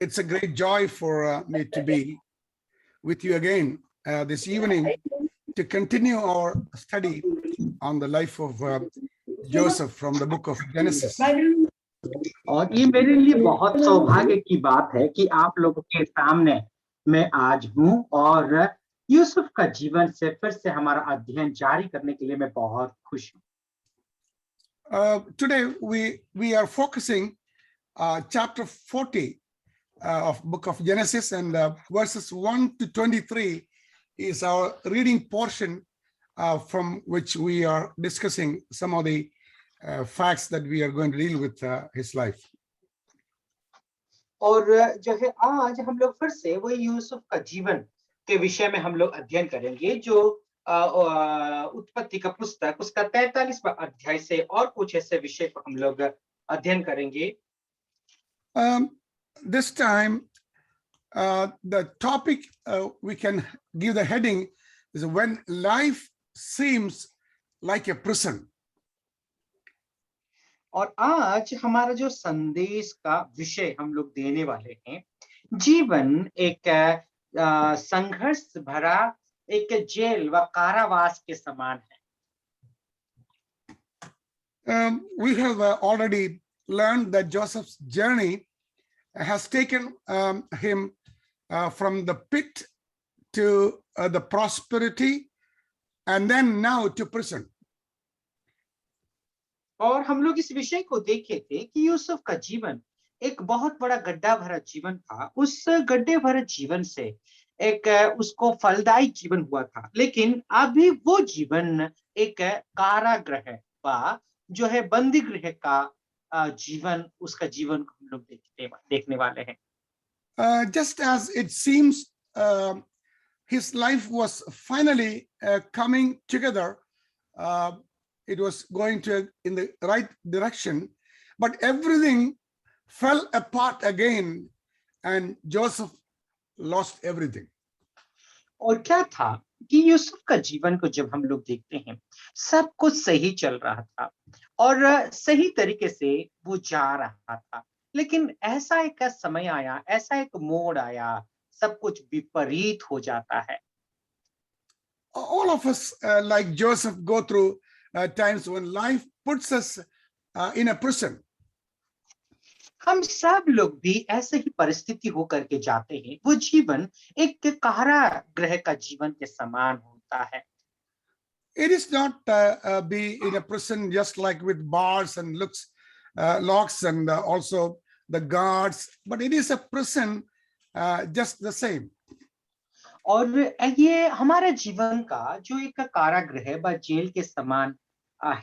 It's a great joy for me to be with you again this evening to continue our study on the life of Joseph from the book of Genesis. और ये मेरे लिए बहुत सौभाग्य की बात है कि आप लोगों के सामने मैं आज हूं और यूसुफ का जीवन से फिर से हमारा अध्ययन जारी करने के लिए मैं बहुत खुश हूं। Today we are focusing chapter 40 of book of Genesis, and verses 1 to 23 is our reading portion from which we are discussing some of the facts that we are going to deal with his life. और जो है आज हम लोग फिर से वही यूसुफ का जीवन के विषय में हम लोग अध्ययन करेंगे जो उत्पत्ति का पुस्तक उसका 43वां अध्याय से और कुछ ऐसे विषय पर हम लोग अध्ययन करेंगे। This time the topic we can give the heading is when life seems like a prison. और आज हमारा जो संदेश का विषय हम लोग देने वाले हैं, जीवन एक संघर्ष भरा एक जेल व कारावास के समान है। We have already learned that Joseph's journey has taken him from the pit to the prosperity and then now to prison. और हम लोग इस विषय को देखे थे कि यूसुफ का जीवन एक बहुत बड़ा गड्ढा भरा जीवन था। उस गड्ढे भरे जीवन से एक उसको फलदायी जीवन हुआ था, लेकिन अभी वो जीवन एक कारागृह व जो है बंदी गृह का जीवन, उसका जीवन को हम लोग देखने वाले हैं। Just as it seems his life was finally coming together, it was going in the right direction, but everything fell apart again and Joseph lost everything. और क्या था कि यूसुफ का जीवन को जब हम लोग देखते हैं, सब कुछ सही चल रहा था और सही तरीके से वो जा रहा था, लेकिन ऐसा एक समय आया, ऐसा एक मोड़ आया, सब कुछ विपरीत हो जाता है। All of us like Joseph go through times when life puts us in a prison. हम सब लोग भी ऐसे ही परिस्थिति होकर के जाते हैं। वो जीवन एक कारागृह का जीवन के समान होता है। It is not be in a prison just like with bars and locks and also the guards, but it is a prison just the same. और ये हमारे जीवन का जो एक कारागृह व जेल के समान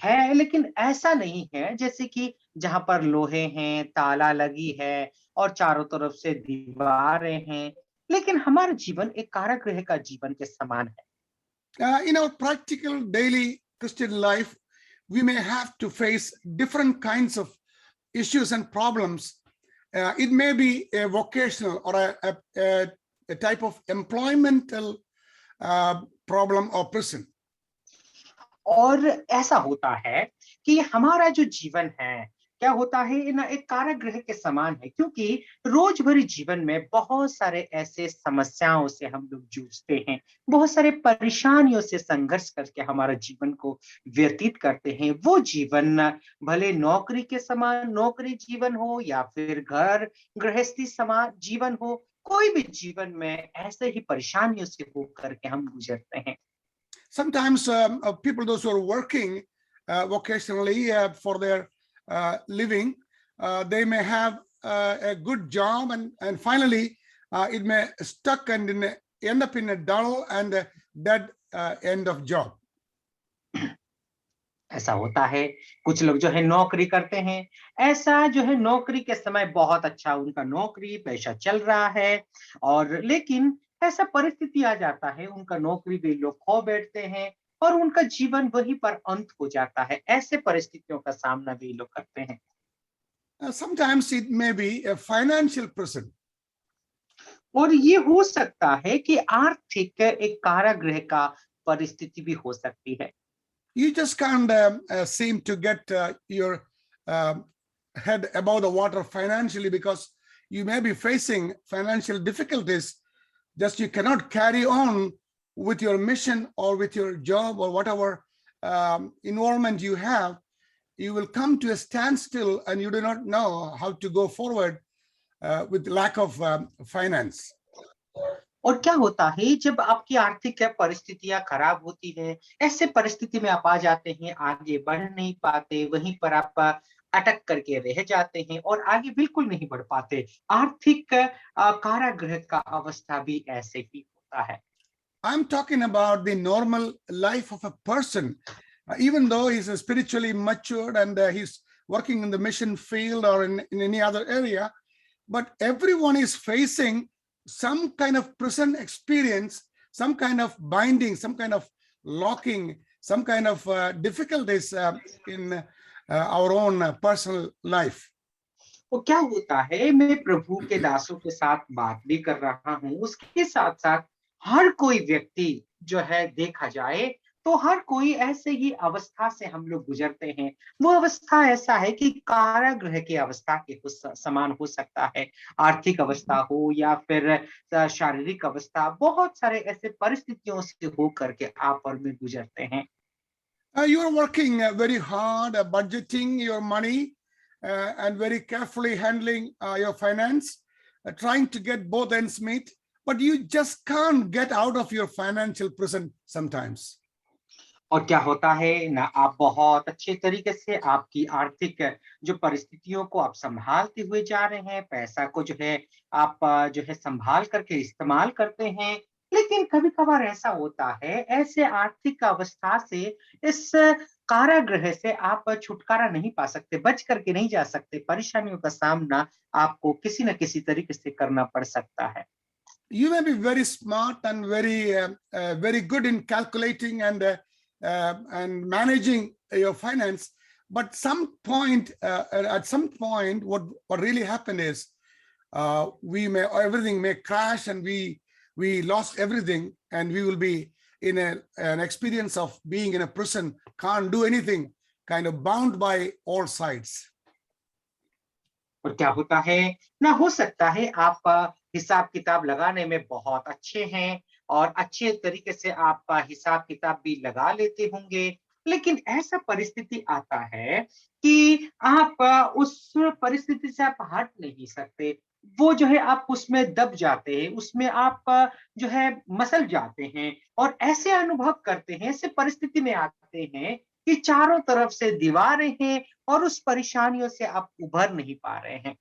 है, लेकिन ऐसा नहीं है जैसे कि जहां पर लोहे हैं, ताला लगी है और चारों तरफ से दीवारें हैं, लेकिन हमारा जीवन एक कारागृह का जीवन के समान है। In our practical daily Christian life, we may have to face different kinds of issues and problems. It may be a vocational or a type of employmental problem or prison. और ऐसा होता है कि हमारा जो जीवन है, क्या होता है ना, एक कारागृह के समान है, क्योंकि रोज भरी जीवन में बहुत सारे ऐसे समस्याओं से हम लोग जूझते हैं, बहुत सारे परेशानियों से संघर्ष करके हमारा जीवन को व्यतीत करते हैं। वो जीवन भले नौकरी के समान नौकरी जीवन हो या फिर घर गृहस्थी समान जीवन हो, कोई भी जीवन में ऐसे ही परेशानियों से होकर के हम गुजरते हैं। Sometimes people, those who are working vocationally for their living, they may have a good job and finally it may stuck and end up in a dull and dead end of job. ऐसा होता है, कुछ लोग जो है नौकरी करते हैं, ऐसा जो है नौकरी के समय बहुत अच्छा उनका नौकरी पेशा चल रहा है, और लेकिन ऐसा परिस्थिति आ जाता है, उनका नौकरी भी लोग खो बैठते हैं और उनका जीवन वहीं पर अंत हो जाता है। ऐसे परिस्थितियों का सामना भी लोग करते हैं। Sometimes it may be a financial prison. और ये हो सकता है कि आर्थिक एक कारागृह का परिस्थिति भी हो सकती है। You just can't seem to get your head above the water financially, because you may be facing financial difficulties. Just you cannot carry on with your mission or with your job or whatever involvement you have. You will come to a standstill and you do not know how to go forward with lack of finance. और क्या होता है जब आपकी आर्थिक परिस्थितियां खराब होती है, ऐसे परिस्थिति में आप आ जाते हैं, आगे बढ़ नहीं पाते, वहीं पर आप अटक करके रह जाते हैं और आगे बिल्कुल नहीं बढ़ पाते। आर्थिक कारागृह का अवस्था भी ऐसे ही होता है। I'm talking about the normal life of a person, even though he's spiritually matured and he's working in the mission field or in any other area, but everyone is facing some kind of prison experience, some kind of binding, some kind of locking, some kind of difficulties in our own personal life. तो क्या होता है, मैं प्रभु के दासों के साथ बात भी कर रहा हूँ, उसके साथ साथ हर कोई व्यक्ति जो है देखा जाए तो हर कोई ऐसे ही अवस्था से हम लोग गुजरते हैं। वो अवस्था ऐसा है कि कारागृह की अवस्था के समान हो सकता है। आर्थिक अवस्था हो या फिर शारीरिक अवस्था, बहुत सारे ऐसे परिस्थितियों से हो करके आप और मैं गुजरते हैं। You are working very hard, budgeting your money and very carefully handling your finance, trying to get both ends meet, but you just can't get out of your financial prison sometimes. और क्या होता है ना, आप बहुत अच्छे तरीके से आपकी आर्थिक जो परिस्थितियों को आप संभालते हुए जा रहे हैं, पैसा को जो है आप जो है संभाल करके इस्तेमाल करते हैं, लेकिन कभी-कभार ऐसा होता है, ऐसे आर्थिक अवस्था से, इस कारागृह से आप छुटकारा नहीं पा सकते, बच करके नहीं जा सकते। परेशानियों का सामना आपको किसी न किसी तरीके से करना पड़ सकता है। You may be very smart and very good in calculating and managing your finance, but at some point, what really happened is everything may crash and we lost everything, and we will be in an experience of being in a prison, can't do anything, kind of bound by all sides. और क्या होता है ना, हो सकता है आप हिसाब किताब लगाने में बहुत अच्छे हैं और अच्छे तरीके से आप हिसाब किताब भी लगा लेते होंगे, लेकिन ऐसा परिस्थिति आता है कि आप उस परिस्थिति से आप हट नहीं सकते। वो जो है आप उसमें दब जाते हैं, उसमें आप जो है मसल जाते हैं और ऐसे अनुभव करते हैं, ऐसे परिस्थिति में आते हैं कि चारों तरफ से दीवारें हैं और उस परेशानियों से आप उभर नहीं पा रहे हैं।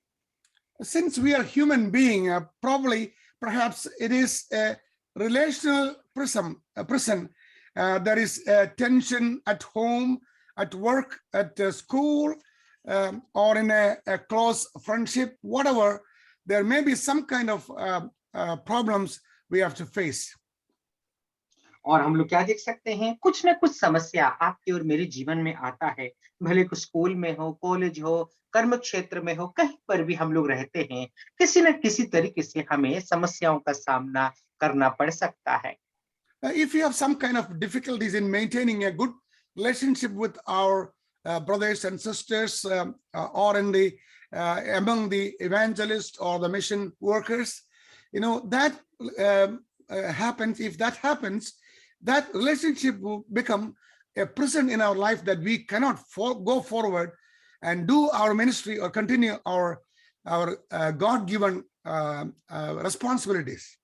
Since we are human being, perhaps it is a relational prison. There is tension at home, at work, at school, or in a close friendship, whatever. There may be some kind of problems we have to face. और हम लोग क्या देख सकते हैं, कुछ ना कुछ समस्या आपके और मेरे जीवन में आता है, भले को स्कूल में हो, कॉलेज हो, कर्म क्षेत्र में हो, कहीं पर भी हम लोग रहते हैं, किसी न किसी तरीके से हमें समस्याओं का सामना करना पड़ सकता है। If you have some kind of difficulties in maintaining a good relationship with our brothers and sisters, or in the among the evangelists or the mission workers, that happens. If that happens, that relationship will become a prison in our life, that we cannot go forward and do our ministry or continue our God-given responsibilities.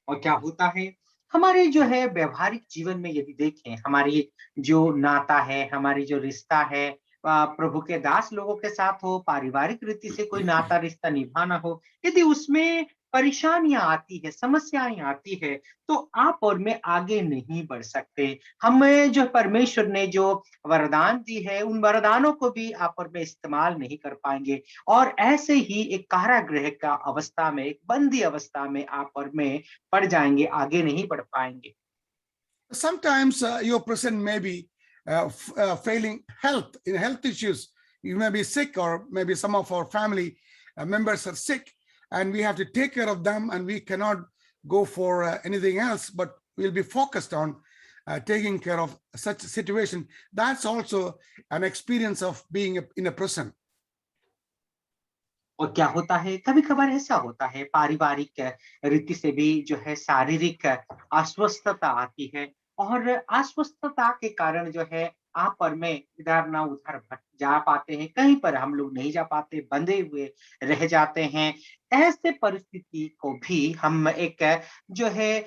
और क्या होता है, हमारे जो है व्यवहारिक जीवन में यदि देखें, हमारी जो नाता है, हमारी जो रिश्ता है, प्रभु के दास लोगों के साथ हो, पारिवारिक रीति से कोई नाता रिश्ता निभाना हो, यदि उसमें परेशानियां आती है, समस्याएं आती है, तो आप और मैं आगे नहीं बढ़ सकते। हमें जो परमेश्वर ने जो वरदान दी है, उन वरदानों को भी आप और मैं इस्तेमाल नहीं कर पाएंगे और ऐसे ही एक कारागृह का अवस्था में, एक बंदी अवस्था में आप और मैं पड़ जाएंगे, आगे नहीं बढ़ पाएंगे। Sometimes your prison may be failing health issues. You may be sick, or maybe some of our family members are sick, and we have to take care of them, and we cannot go for anything else, but we'll be focused on taking care of such a situation. That's also an experience of being in a prison. और क्या होता है, कभी कभार ऐसा होता है, पारिवारिक रीति से भी जो है शारीरिक अस्वस्थता आती है। और अस्वस्थता के कारण जो है आप और मैं इधर ना उधर भट जा पाते हैं, कहीं पर हम लोग नहीं जा पाते, बंधे हुए रह जाते हैं। ऐसे परिस्थिति को भी हम एक जो है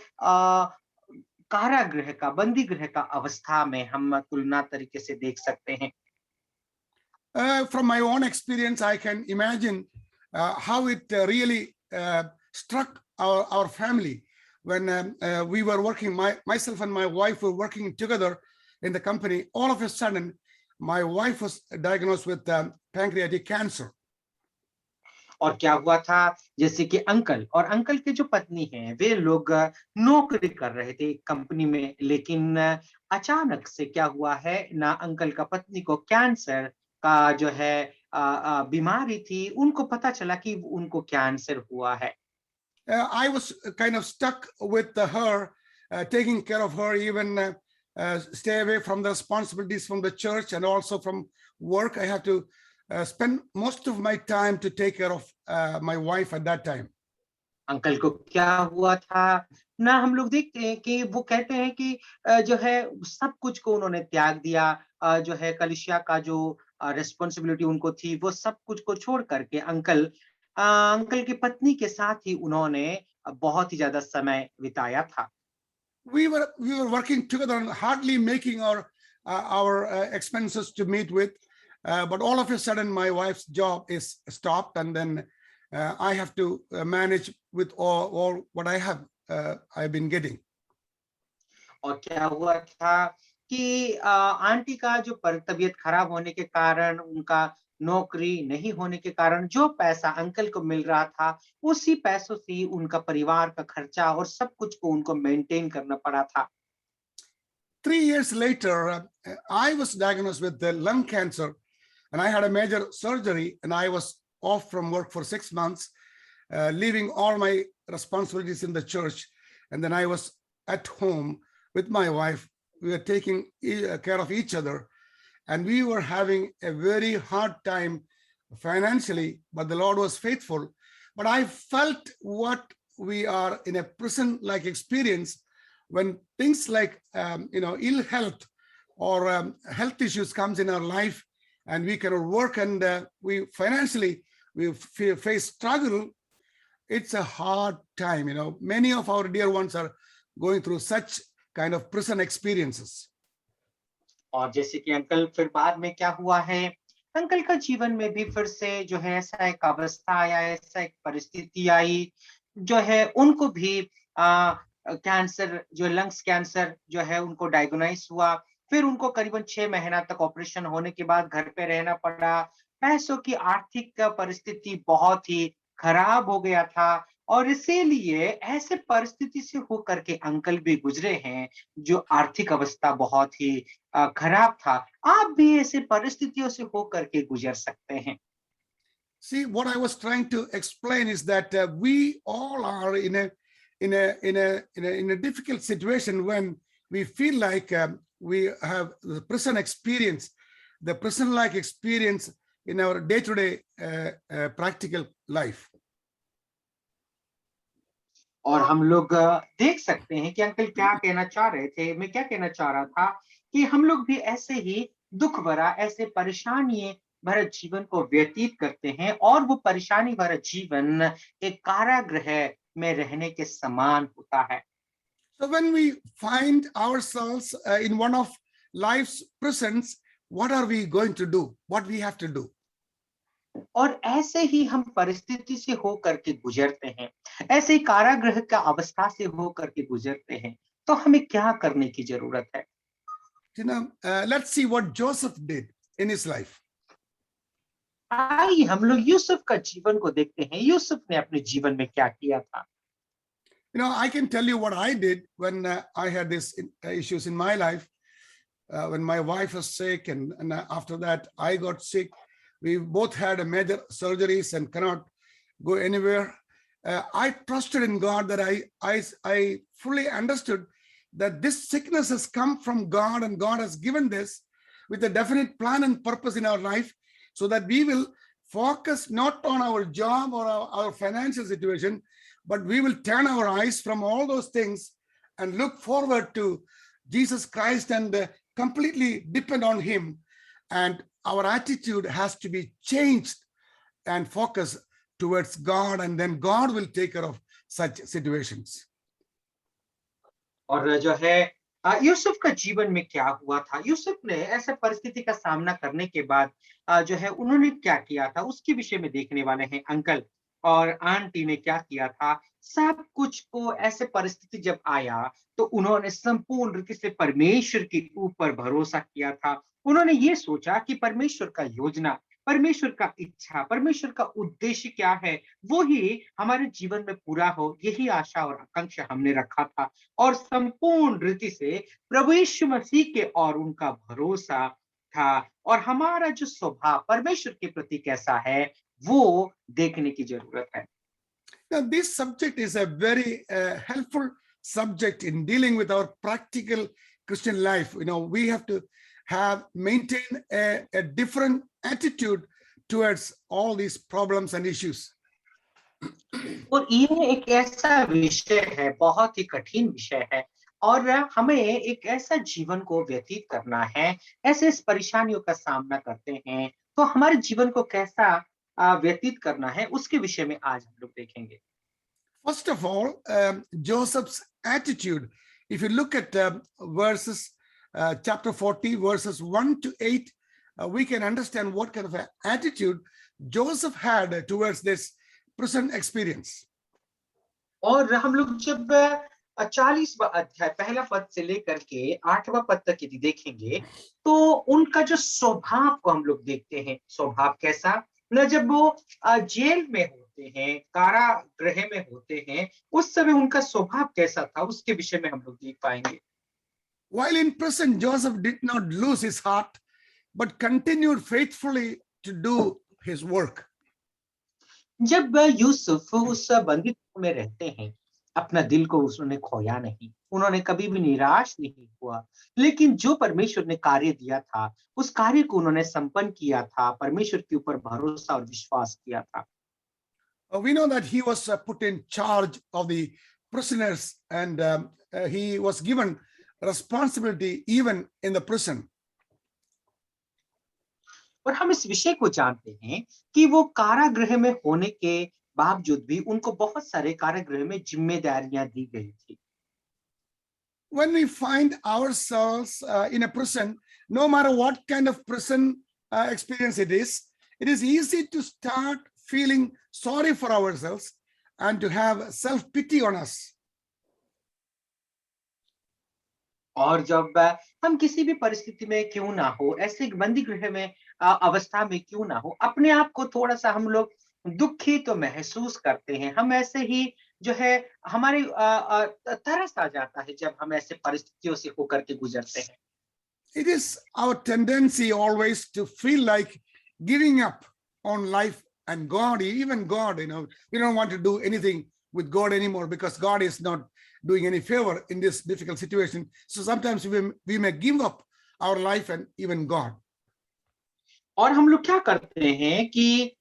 कारागृह का, बंदी गृह का अवस्था में हम तुलना तरीके से देख सकते हैं। From my own experience, I can imagine how it really struck our family when we were working. Myself and my wife were working together in the company. All of a sudden, my wife was diagnosed with pancreatic cancer. और क्या हुआ था, जैसे कि uncle और uncle की जो पत्नी है, वे लोग नौकरी कर रहे थे कंपनी में, लेकिन अचानक से क्या हुआ है ना, अंकल का पत्नी को कैंसर का जो है बीमारी थी, उनको पता चला कि उनको कैंसर हुआ है। I was kind of stuck with her, taking care of her, even stay away from the responsibilities from the church and also from work. I have to spend most of my time to take care of my wife at that time. Uncle को क्या हुआ था ना, हम लोग देखते हैं कि वो कहते हैं कि जो है सब कुछ को उन्होंने त्याग दिया। जो है कलिसिया का जो रिस्पॉन्सिबिलिटी उनको थी, वो सब कुछ को छोड़ करके अंकल की पत्नी के साथ ही उन्होंने बहुत ही ज्यादा समय बिताया था। We were working together and hardly making our expenses to meet with, but all of a sudden my wife's job is stopped, and then I have to manage with all what I've been getting. और क्या हुआ था कि aunty का जो तबीयत खराब होने के कारण, उनका नौकरी नहीं होने के कारण, जो पैसा अंकल को मिल रहा था, उसी पैसों से ही उनका परिवार का खर्चा और सब कुछ को उनको मेंटेन करना पड़ा था। 3 years later, I was diagnosed with the lung cancer, and I had a major surgery, and I was off from work for 6 months, leaving all my responsibilities in the church. And then I was at home with my wife. We were taking care of each other, and we were having a very hard time financially, but the Lord was faithful. But I felt what we are in a prison-like experience when things like ill health or health issues comes in our life, and we cannot work, and we financially we face struggle. It's a hard time. Many of our dear ones are going through such kind of prison experiences. और जैसे कि uncle फिर बाद में क्या हुआ है, uncle का जीवन में भी फिर से जो है ऐसा एक अवस्था आया, ऐसा एक परिस्थिति आई, जो है उनको भी कैंसर, जो लंग्स कैंसर जो है उनको डायग्नोज हुआ। फिर उनको करीबन 6 महीना तक ऑपरेशन होने के बाद घर पे रहना पड़ा। पैसों की आर्थिक परिस्थिति बहुत ही खराब हो गया था, और इसीलिए ऐसे परिस्थिति से होकर के अंकल भी गुजरे हैं, जो आर्थिक अवस्था बहुत ही खराब था। आप भी ऐसे परिस्थितियों से होकर के गुजर सकते हैं। See, what I was trying to explain is that we all are in a difficult situation when we feel like we have the prison experience, the prison-like experience in our day-to-day practical life. और हम लोग देख सकते हैं कि uncle क्या कहना चाह रहे थे। मैं क्या कहना चाह रहा था कि हम लोग भी ऐसे ही दुख भरा, ऐसे परेशानी भरा जीवन को व्यतीत करते हैं, और वो परेशानी भरा जीवन एक कारागृह में रहने के समान होता है। So when we find ourselves in one of life's prisons, what are we going to do? What we have to do? और ऐसे ही हम परिस्थिति से होकर के गुजरते हैं, ऐसे ही कारागृह का अवस्था से होकर के गुजरते हैं, तो हमें क्या करने की जरूरत है? Let's see what Joseph did in his life. आइए हम लोग यूसुफ का जीवन को देखते हैं। यूसुफ ने अपने जीवन में क्या किया था? I can tell you what I did when I had these issues in my life. When my wife was sick, and after that I got sick. We both had major surgeries and cannot go anywhere. I trusted in God that I fully understood that this sickness has come from God, and God has given this with a definite plan and purpose in our life, so that we will focus not on our job or our financial situation, but we will turn our eyes from all those things and look forward to Jesus Christ and completely depend on him. And our attitude has to be changed and focus towards God, and then God will take care of such situations. और जो है यूसुफ का जीवन में क्या हुआ था, यूसुफ ने ऐसे परिस्थिति का सामना करने के बाद जो है उन्होंने क्या किया था उसके विषय में देखने वाले हैं। अंकल और आंटी ने क्या किया था, सब कुछ को ऐसे परिस्थिति जब आया तो उन्होंने संपूर्ण रीति से परमेश्वर के ऊपर भरोसा किया था। उन्होंने ये सोचा कि परमेश्वर का योजना, परमेश्वर का इच्छा, परमेश्वर का उद्देश्य क्या है, वो ही हमारे जीवन में पूरा हो, यही आशा और आकांक्षा हमने रखा था। और संपूर्ण रीति से प्रभु यीशु मसीह के और उनका भरोसा था। और हमारा जो स्वभाव परमेश्वर के प्रति कैसा है वो देखने की जरूरत है। Now, this subject is a very helpful subject in dealing with our practical Christian life. We have to maintain a different attitude towards all these problems and issues. और ये एक ऐसा विषय है, बहुत ही कठिन विषय है, और हमें एक ऐसा जीवन को व्यतीत करना है, ऐसे इस परेशानियों का सामना करते हैं तो हमारे जीवन को कैसा व्यतीत करना है उसके विषय में आज हम लोग देखेंगे। First of all, Joseph's attitude. If you look at verses, chapter 40, verses 1 to 8, we can understand what kind of an attitude Joseph had towards this prison experience. और हम लोग जब 40वां अध्याय पहला पद से लेकर के 8वां पद तक यदि देखेंगे तो उनका जो स्वभाव को हम लोग देखते हैं। स्वभाव कैसा, न जब वो जेल में होते हैं, कारागृह में होते हैं, उस समय उनका स्वभाव कैसा था उसके विषय में हम लोग देख पाएंगे। While in prison, Joseph did not lose his heart, but continued faithfully to do his work. जब यूसुफ उस बंदी में रहते हैं, अपना दिल को उसने खोया नहीं, उन्होंने कभी भी निराश नहीं हुआ, लेकिन जो परमेश्वर ने कार्य दिया था उस कार्य को उन्होंने संपन्न किया था, परमेश्वर के ऊपर भरोसा और विश्वास किया था। We know that he was put in charge of the prisoners, and he was given responsibility even in the prison. और हम इस विषय को जानते हैं कि वो कारागृह में होने के बावजूद भी उनको बहुत सारे कारागृह में जिम्मेदारियां दी गई थी। When we find ourselves in a prison, no matter what kind of prison experience it is easy to start feeling sorry for ourselves and to have self-pity on us. और जब हम किसी भी परिस्थिति में क्यों ना हो, ऐसे बंदी गृह में अवस्था में क्यों ना हो, अपने आप को थोड़ा सा हम लोग दुखी तो महसूस करते हैं। हम ऐसे ही जो है हमारी तरस आ जाता है जब हम ऐसे परिस्थितियों से होकर के गुजरते हैं। It is our tendency always to feel like giving up on life and God, even God, we don't want to do anything with God anymore because God is not doing any favor in this difficult situation. So sometimes we may give up our life and even God. और हम लोग क्या करते हैं कि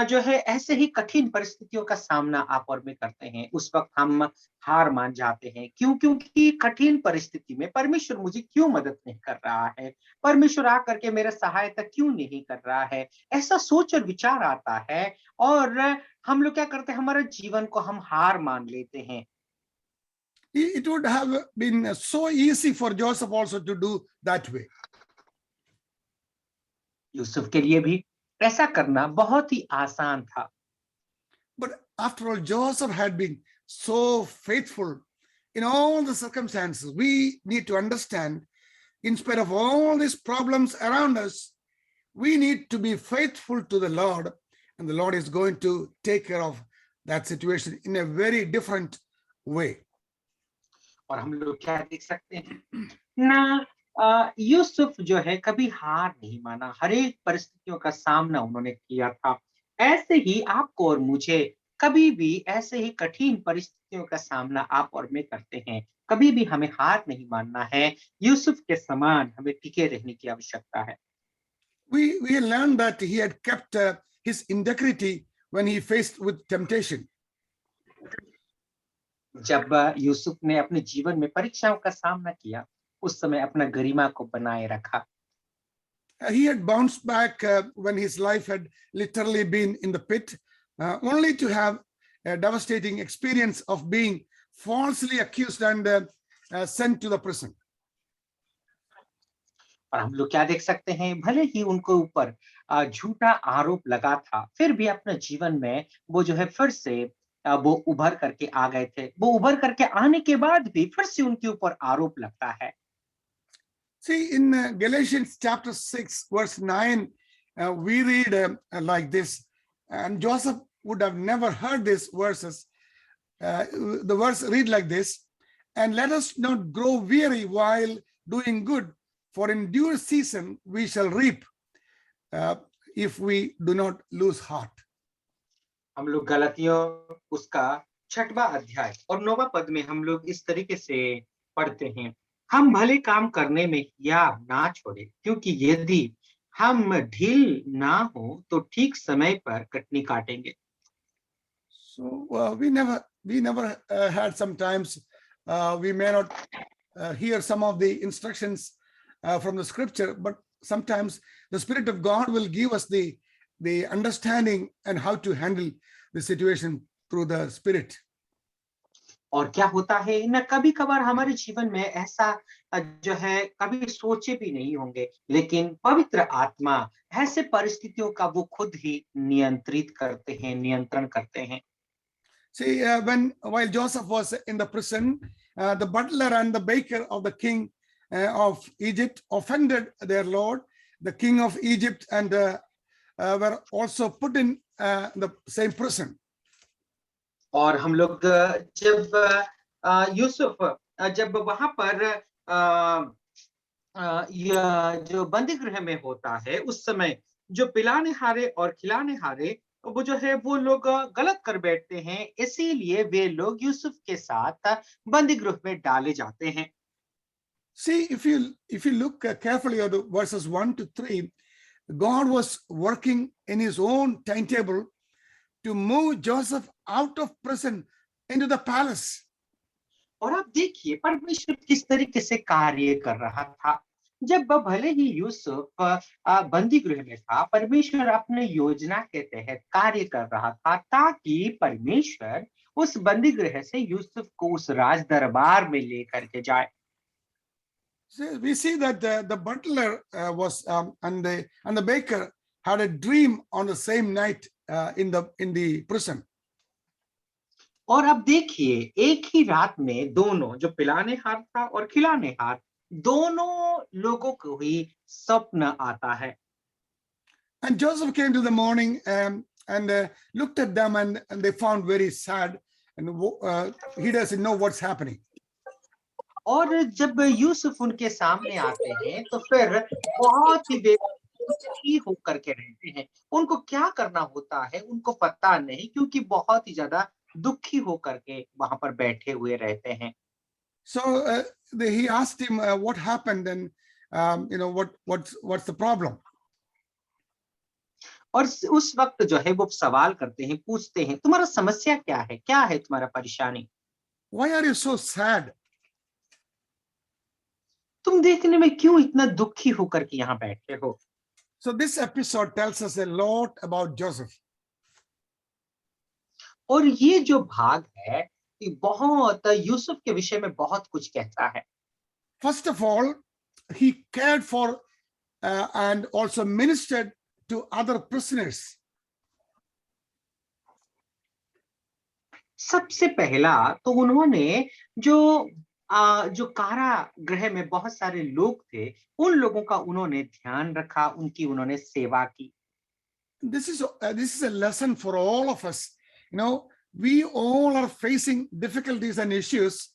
जो है ऐसे ही कठिन परिस्थितियों का सामना आप और मैं करते हैं, उस वक्त हम हार मान जाते हैं। क्यों? क्योंकि कठिन परिस्थिति में परमेश्वर मुझे क्यों मदद नहीं कर रहा है, परमेश्वर आकर के मेरा सहायता क्यों नहीं कर रहा है, ऐसा सोच और विचार आता है और हम लोग क्या करते हैं, हमारे जीवन को हम हार मान लेते हैं। It would have been so easy for Joseph also to do that way. Yusuf के लिए भी ऐसा करना बहुत ही आसान था। But after all, Joseph had been so faithful in all the circumstances. We need to understand, in spite of all these problems around us, we need to be faithful to the Lord, and the Lord is going to take care of that situation in a very different way. और हम लोग क्या देख सकते हैं ना, यूसुफ जो है कभी हार नहीं माना, हर एक परिस्थितियों का सामना उन्होंने किया था। ऐसे ही आपको और मुझे कभी भी ऐसे ही कठिन परिस्थितियों का सामना आप और मैं करते हैं, कभी भी हमें हार नहीं मानना है। यूसुफ के समान हमें टिके रहने की आवश्यकता है। We learned that he had kept his integrity when he faced with temptation. जब यूसुफ ने अपने जीवन में परीक्षाओं का सामना किया, उस समय अपना गरिमा को बनाए रखा। He had bounced back when his life had literally been in the pit, only to have a devastating experience of being falsely accused and sent to the prison. और हम लोग क्या देख सकते हैं, भले ही उनको ऊपर झूठा आरोप लगा था, फिर भी अपने जीवन में वो जो है फिर से वो उभर करके आ गए थे। वो उभर करके आने के बाद भी फिर से उनके ऊपर आरोप लगता है। See, in Galatians chapter 6, verse 9, we read like this, and Joseph would have never heard these verses. The verse read like this, and let us not grow weary while doing good, for in due season we shall reap if we do not lose heart. हम लोग गलतियों उसका 6वां अध्याय और 9वां पद में हम लोग इस तरीके से पढ़ते हैं, हम भले काम करने में या ना छोड़े, क्योंकि यदि हम ढील ना हो तो ठीक समय पर कटनी काटेंगे। So we never had, sometimes we may not hear some of the instructions from the scripture, but sometimes the Spirit of God will give us the understanding and how to handle the situation through the Spirit. और क्या होता है ना, कभी कभार हमारे जीवन में ऐसा जो है कभी सोचे भी नहीं होंगे, लेकिन पवित्र आत्मा ऐसे परिस्थितियों का वो खुद ही नियंत्रित करते हैं, नियंत्रण करते हैं। See, while Joseph was in the prison, the butler and the baker of the king of Egypt offended their lord, the king of Egypt, and were also put in the same prison. और हम लोग जब यूसुफ जब वहां पर जो बंदी गृह में होता है, उस समय जो पिलाने हारे और खिलाने हारे वो जो है वो लोग गलत कर बैठते हैं, इसीलिए वे लोग यूसुफ के साथ बंदी गृह में डाले जाते हैं। See, if you look carefully at the verses 1 to 3, God was working in his own timetable to move Joseph out of prison into the palace. और आप देखिए परमेश्वर किस तरीके से कार्य कर रहा था। जब भले ही यूसुफ बंदी गृह में था, परमेश्वर अपने योजना के तहत कार्य कर रहा था, ताकि परमेश्वर उस बंदी गृह से यूसुफ को उस राज दरबार में लेकर के जाए। So we see that the butler was and the baker had a dream on the same night in the prison. और अब देखिए एक ही रात में दोनों, जो पिलाने हार था और खिलाने हार, दोनों लोगों को ही स्वप्न आता है। And Joseph came to the morning and looked at them, and they found very sad, and he doesn't know what's happening. और जब यूसुफ उनके सामने आते हैं तो फिर बहुत ही बेचैनी होकर के रहते हैं। उनको क्या करना होता है उनको पता नहीं, क्योंकि बहुत ही ज्यादा दुखी होकर के वहां पर बैठे हुए रहते हैं। So he asked him what happened, and what's the problem. और उस वक्त जो है वो सवाल करते हैं, पूछते हैं, तुम्हारा समस्या क्या है तुम्हारा परेशानी? Why are you so sad? तुम देखने में क्यों इतना दुखी होकर के यहाँ बैठे हो? So this episode tells us a lot about Joseph. और ये जो भाग है बहुत यूसुफ के विषय में बहुत कुछ कहता है। First of all, he cared for and also ministered to other prisoners. सबसे पहला तो उन्होंने जो कारागृह में बहुत सारे लोग थे, उन लोगों का उन्होंने ध्यान रखा, उनकी उन्होंने सेवा की। This is a lesson for all of us. We all are facing difficulties and issues.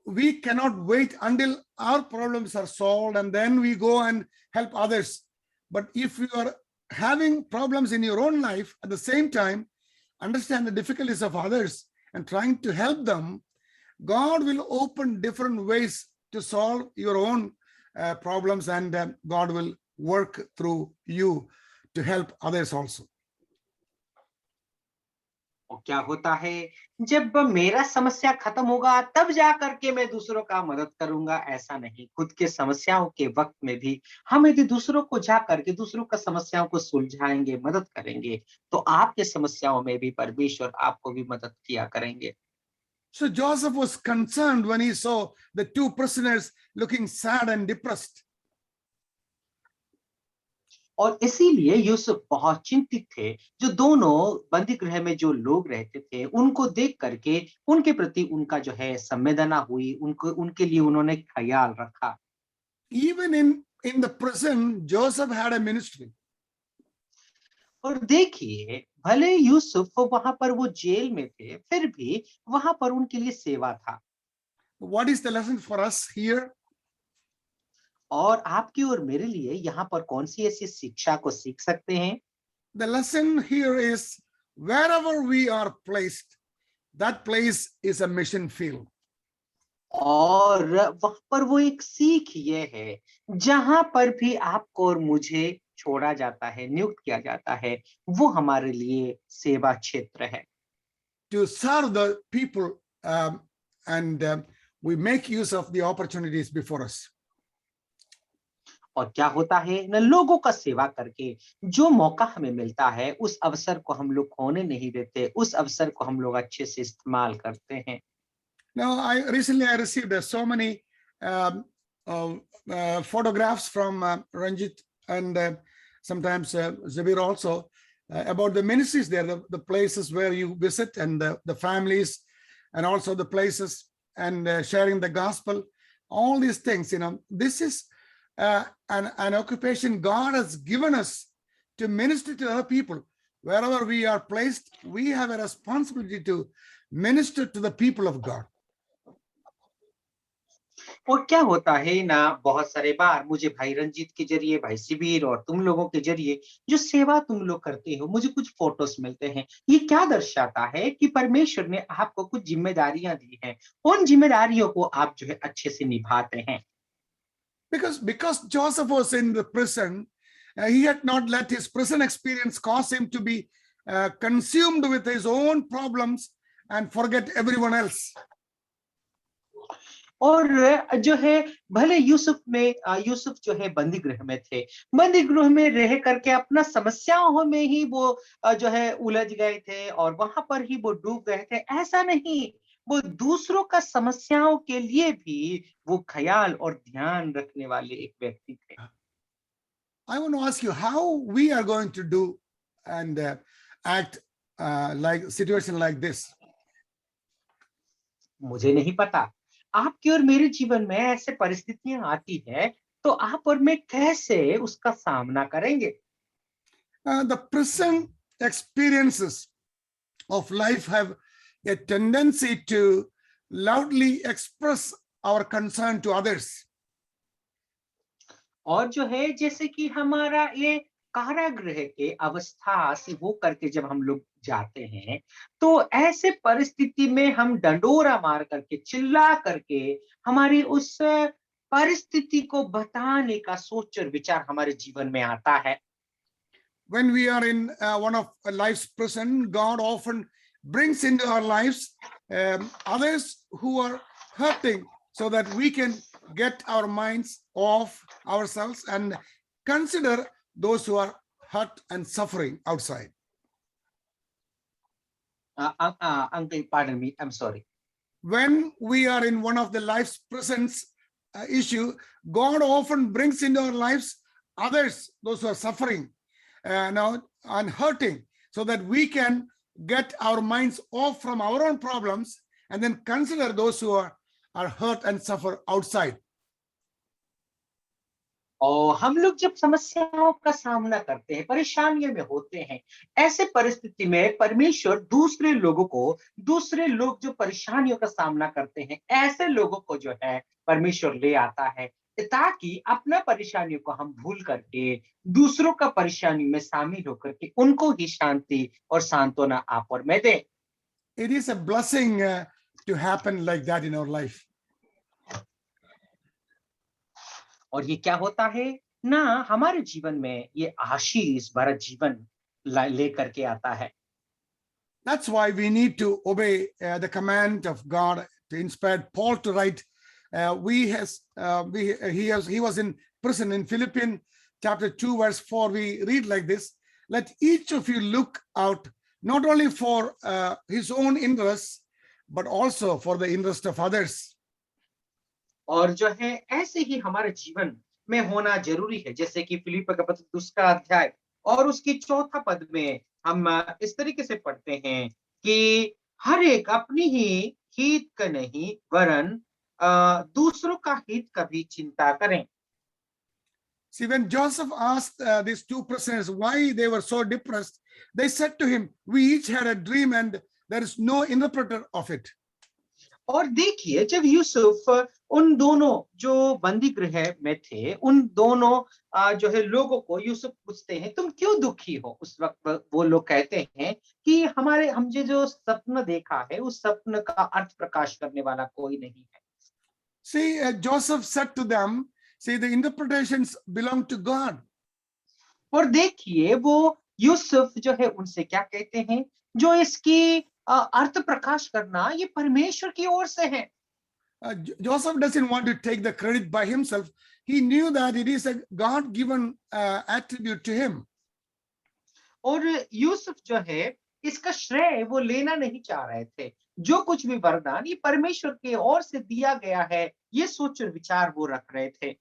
We cannot wait until our problems are solved and then we go and help others. But if you are having problems in your own life, at the same time, understand the difficulties of others and trying to help them, God will open different ways to solve your own problems, and God will work through you to help others also. और क्या होता है, जब मेरा समस्या खत्म होगा तब जा करके मैं दूसरों का मदद करूंगा, ऐसा नहीं। खुद के समस्याओं के वक्त में भी हम यदि दूसरों को जा करके दूसरों का समस्याओं को सुलझाएंगे, मदद करेंगे, तो आपके समस्याओं में भी परमेश्वर आपको भी मदद किया करेंगे। So Joseph was concerned when he saw the two prisoners looking sad and depressed. और इसीलिए यूसुफ बहुत चिंतित थे, जो दोनों बंदी गृह में जो लोग रहते थे उनको देख करके उनके प्रति उनका जो है संवेदना हुई, उनको उनके लिए उन्होंने ख्याल रखा। Even in the prison, Joseph had a ministry. और देखिए, भले यूसुफ वहां पर वो जेल में थे, फिर भी वहां पर उनके लिए सेवा था। What is the lesson for us here? और आपकी और मेरे लिए यहाँ पर कौन सी ऐसी शिक्षा को सीख सकते हैं? The lesson here is wherever we are placed, that place is a mission field. और वहां पर वो एक सीख ये है, जहां पर भी आपको और मुझे छोड़ा जाता है, नियुक्त किया जाता है, वो हमारे लिए सेवा क्षेत्र है। To serve the people, and we make use of the opportunities before us. और क्या होता है न, लोगों का सेवा करके जो मौका हमें मिलता है, उस अवसर को हम लोग खोने नहीं देते, उस अवसर को हम लोग अच्छे से इस्तेमाल करते हैं। Now, I recently received so many photographs from Ranjit and sometimes Zabir also about the ministries there, the places where you visit and the families, and also the places and sharing the gospel, all these things. This is an occupation God has given us to minister to other people. Wherever we are placed, we have a responsibility to minister to the people of God. और क्या होता है ना, बहुत सारे बार मुझे भाई रंजीत के जरिए, भाई शिविर और तुम लोगों के जरिए जो सेवा तुम लोग करते हो, मुझे कुछ फोटोस मिलते हैं। ये क्या दर्शाता है कि परमेश्वर ने आपको कुछ जिम्मेदारियां दी हैं, उन जिम्मेदारियों को आप जो है अच्छे से निभाते हैं। Because Joseph was in the prison, he had not let his prison experience cause him to be consumed with his own problems and forget everyone else. और जो है, भले यूसुफ जो है बंदी गृह में थे, बंदी गृह में रह करके अपना समस्याओं में ही वो जो है उलझ गए थे और वहां पर ही वो डूब गए थे, ऐसा नहीं। वो दूसरों का समस्याओं के लिए भी वो ख्याल और ध्यान रखने वाले एक व्यक्ति थे। I want to ask you how we are going to do and act like situation like this. मुझे नहीं पता आपके और मेरे जीवन में ऐसे परिस्थितियां आती है, तो आप और मैं कैसे उसका सामना करेंगे? The present experiences of life have a tendency to loudly express our concern to others. और जो है, जैसे कि हमारा ये कारागृह के अवस्था से हो करके जब हम लोग जाते हैं, तो ऐसे परिस्थिति में हम डंडोरा मार करके, चिल्ला करके हमारी उस परिस्थिति को बताने का सोच और विचार हमारे जीवन में आता है। When we are in one of life's prison, God often brings into our lives others who are hurting, so that we can get our minds off ourselves and consider those who are hurt and suffering outside. Uncle, pardon me, I'm sorry. When we are in one of the life's prisons issue, God often brings into our lives others, those who are suffering now and hurting, so that we can get our minds off from our own problems and then consider those who are hurt and suffer outside. और हम लोग जब समस्याओं का सामना करते हैं, परेशानियों में होते हैं, ऐसे परिस्थिति में परमेश्वर दूसरे लोग जो परेशानियों का सामना करते हैं, ऐसे लोगों को जो है परमेश्वर ले आता है, ताकि अपना परेशानियों को हम भूल करके दूसरों का परेशानी में शामिल होकर के उनको ही शांति और सांत्वना आप और मैं दें। It is a blessing to happen like that in our life. और ये क्या होता है, ना हमारे जीवन में ये आशीष भरा जीवन लेकर के आता है। That's why we need to obey the command of God to inspire Paul to write. He was in prison in Philippians chapter 2 verse 4. We read like this: let each of you look out not only for his own interests but also for the interest of others. और जो है ऐसे ही हमारे जीवन में होना जरूरी है, जैसे कि फिलिप का पत्र दूसरा अध्याय और उसकी चौथा पद में हम इस तरीके से पढ़ते हैं कि हर एक अपनी ही हित का नहीं वरन दूसरों का हित का भी चिंता करें। See, when Joseph asked these two prisoners why they were so depressed, they said to him, we each had a dream and there is no interpreter of it. और देखिए जब यूसुफ उन दोनों जो बंदी गृह में थे, उन दोनों जो है लोगों को यूसुफ पूछते हैं तुम क्यों दुखी हो। उस वक्त वो लोग कहते हैं कि हमने जो सपना देखा है उस सपने का अर्थ प्रकाश करने वाला कोई नहीं है। See, Joseph said to them, see, the interpretations belong to God. और देखिए वो यूसुफ जो है उनसे क्या कहते हैं, जो इसकी अर्थ प्रकाश करना ये परमेश्वर की ओर से है। Joseph doesn't want to take the credit by himself. He knew that it is a God-given attribute to him. और यूसुफ जो है इसका श्रेय वो लेना नहीं चाह रहे थे। जो कुछ भी वरदान ये परमेश्वर की ओर से दिया गया है, ये सोच और विचार वो रख रहे थे।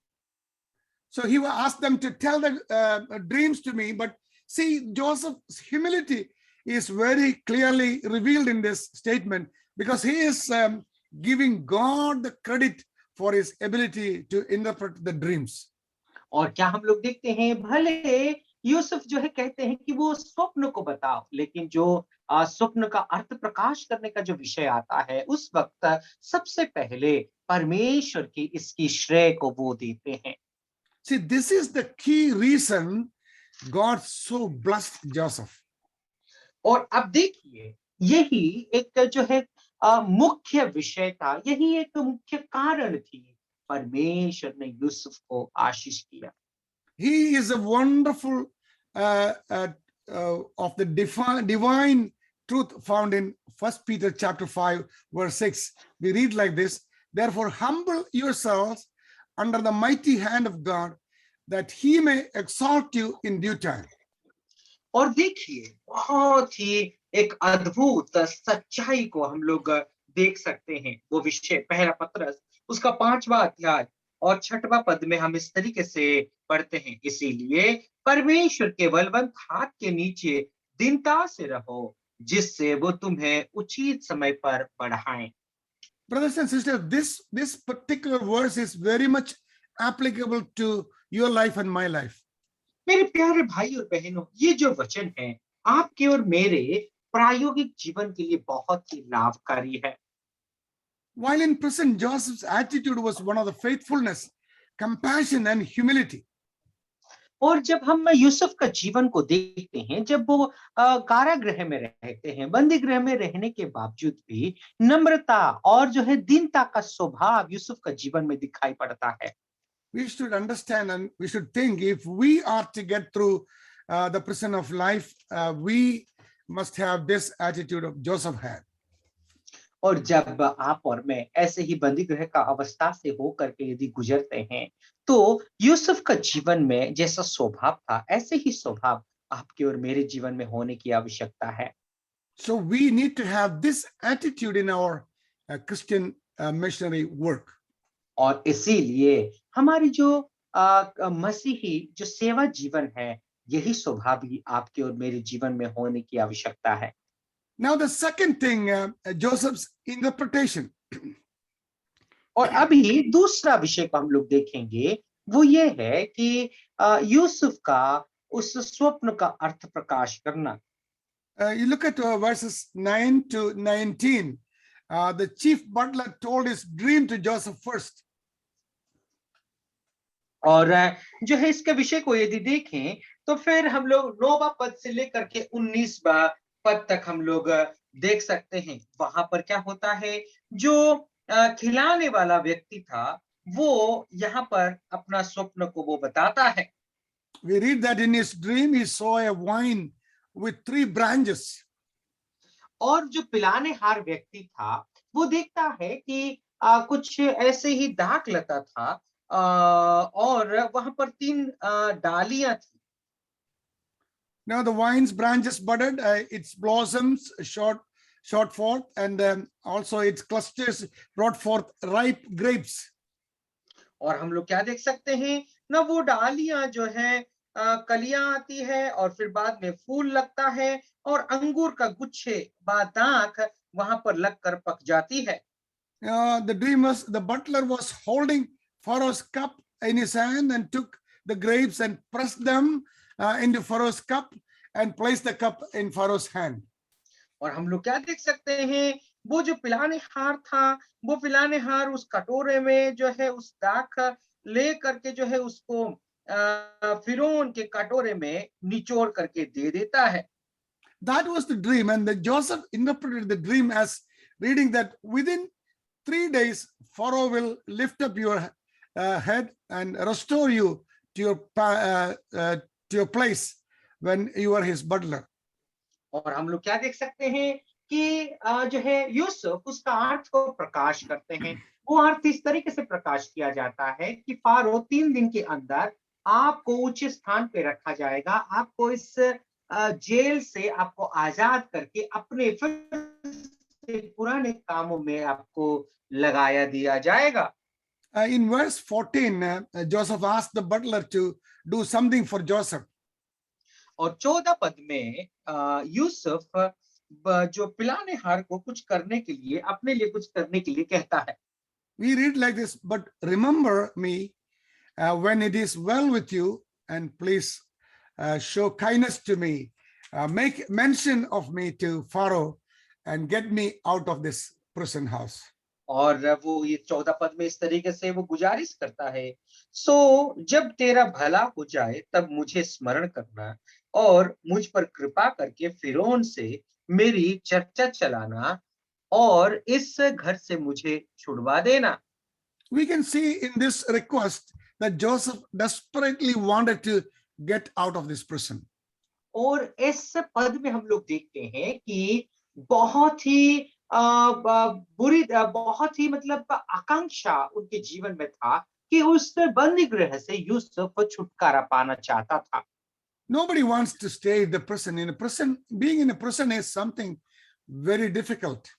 So he asked them to tell the dreams to me. But see, Joseph's humility is very clearly revealed in this statement because he is giving God the credit for his ability to interpret the dreams. और क्या हम लोग देखते हैं, भले यूसुफ जो है कहते हैं कि वो स्वप्न को बताओ, लेकिन जो स्वप्न का अर्थ प्रकाश करने का जो विषय आता है उस वक्त सबसे पहले परमेश्वर की इसकी श्रेय को वो देते हैं। See, this is the key reason God so blessed Joseph. और अब देखिए यही एक जो है मुख्य विषय था, यही एक मुख्य कारण थी परमेश्वर ने यूसुफ को आशीष किया। He is a wonderful of the divine truth found in 1 Peter chapter 5 verse 6. We read like this: therefore humble yourselves under the mighty hand of God that he may exalt you in due time. और देखिए बहुत ही एक अद्भुत सच्चाई को हम लोग देख सकते हैं। वो विषय पहला पत्रस उसका 5वां अध्याय और 6वां पद में हम इस तरीके से पढ़ते हैं, इसीलिए परमेश्वर के बलवंत हाथ के नीचे दीनता से रहो जिससे वो तुम्हें उचित समय पर बढ़ाएं। Brothers and sisters, this particular verse is very much applicable to your life and my life. मेरे प्यारे भाई और बहनों, ये जो वचन है आपके और मेरे प्रायोगिक जीवन के लिए बहुत ही लाभकारी है। While in prison, Joseph's attitude was one of the faithfulness, compassion, and humility. और जब हम यूसुफ का जीवन को देखते हैं, जब वो कारागृह में रहते हैं, बंदी गृह में रहने के बावजूद भी नम्रता और जो है दीनता का स्वभाव यूसुफ का जीवन में दिखाई पड़ता है। We should understand and we should think, if we are to get through the prison of life, we must have this attitude of Joseph had. और जब आप और मैं ऐसे ही बंदी गृह का अवस्था से होकर के यदि गुजरते हैं, तो यूसुफ का जीवन में जैसा स्वभाव था, ऐसे ही स्वभाव आपके और मेरे जीवन में होने की आवश्यकता है। So we need to have this attitude in our Christian missionary work. और इसीलिए हमारी जो मसीही जो सेवा जीवन है, यही स्वभाव ही आपके और मेरे जीवन में होने की आवश्यकता है। Now the second thing, Joseph's interpretation. और अभी दूसरा विषय को हम लोग देखेंगे, वो ये है कि यूसुफ का उस स्वप्न का अर्थ प्रकाश करना। You look at verses 9 to 19. The chief butler told his dream to Joseph first. और जो है इसके विषय को यदि देखें तो फिर हम लोग 9वां पद से लेकर के 19वां पद तक हम लोग देख सकते हैं। वहां पर क्या होता है, जो खिलाने वाला व्यक्ति था वो यहाँ पर अपना स्वप्न को वो बताता है। We read that in his dream he saw a vine with 3 branches. और जो पिलाने हार व्यक्ति था, वो देखता है कि कुछ ऐसे ही दाख लता था, और वहां पर 3 डालियां थी। Now the vine's branches budded, its blossoms shot forth, and also its clusters brought forth ripe grapes. और हम लोग क्या देख सकते हैं ना, वो डालियां जो है कलियां आती है और फिर बाद में फूल लगता है, और अंगूर का गुच्छे बादाक वहां पर लगकर पक जाती है। The dream was the butler was holding Pharaoh's cup in his hand and took the grapes and pressed them into Pharaoh's cup and placed the cup in Pharaoh's hand. और हम लोग क्या देख सकते हैं, वो जो पिलाने हार था, वो पिलाने हार उस कटोरे में जो है उस दाख ले करके जो है उसको फिरौन के कटोरे में निचोड़ करके दे देता है। That was the dream, and the Joseph interpreted the dream as reading that within 3 days Pharaoh will lift up your head and restore you to your place when you are his butler. और हम लोग क्या देख सकते हैं कि जो है यूसुफ उसका अर्थ को प्रकाश करते हैं। वो अर्थ इस तरीके से प्रकाश किया जाता है कि फारो 3 दिन के अंदर आपको ऊंचे स्थान पे रखा जाएगा, आपको इस जेल से आपको आजाद करके अपने फिर से पुराने कामों में आपको लगाया दिया जाएगा। In verse 14, Joseph asked the butler to do something for Joseph. और 14 पद में यूसुफ जो पिलाने हार को कुछ करने के लिए, अपने लिए कुछ करने के लिए कहता है। We read like this, but remember me when it is well with you, and please show kindness to me. Make mention of me to Pharaoh and get me out of this prison house. और वो ये 14 पद में इस तरीके से वो गुजारिश करता है, सो जब तेरा भला हो जाए तब मुझे स्मरण करना और मुझ पर कृपा करके फिरौन से मेरी चर्चा चलाना और इस घर से मुझे छुड़वा देना। We can see in this request that Joseph desperately wanted to get out of this prison. और इस पद में हम लोग देखते हैं कि बहुत ही बहुत ही मतलब आकांक्षा उनके जीवन में था कि उस बंदी गृह से यूसुफ छुटकारा पाना चाहता था। Nobody wants to stay in the prison. In a prison, being in a prison is something very difficult.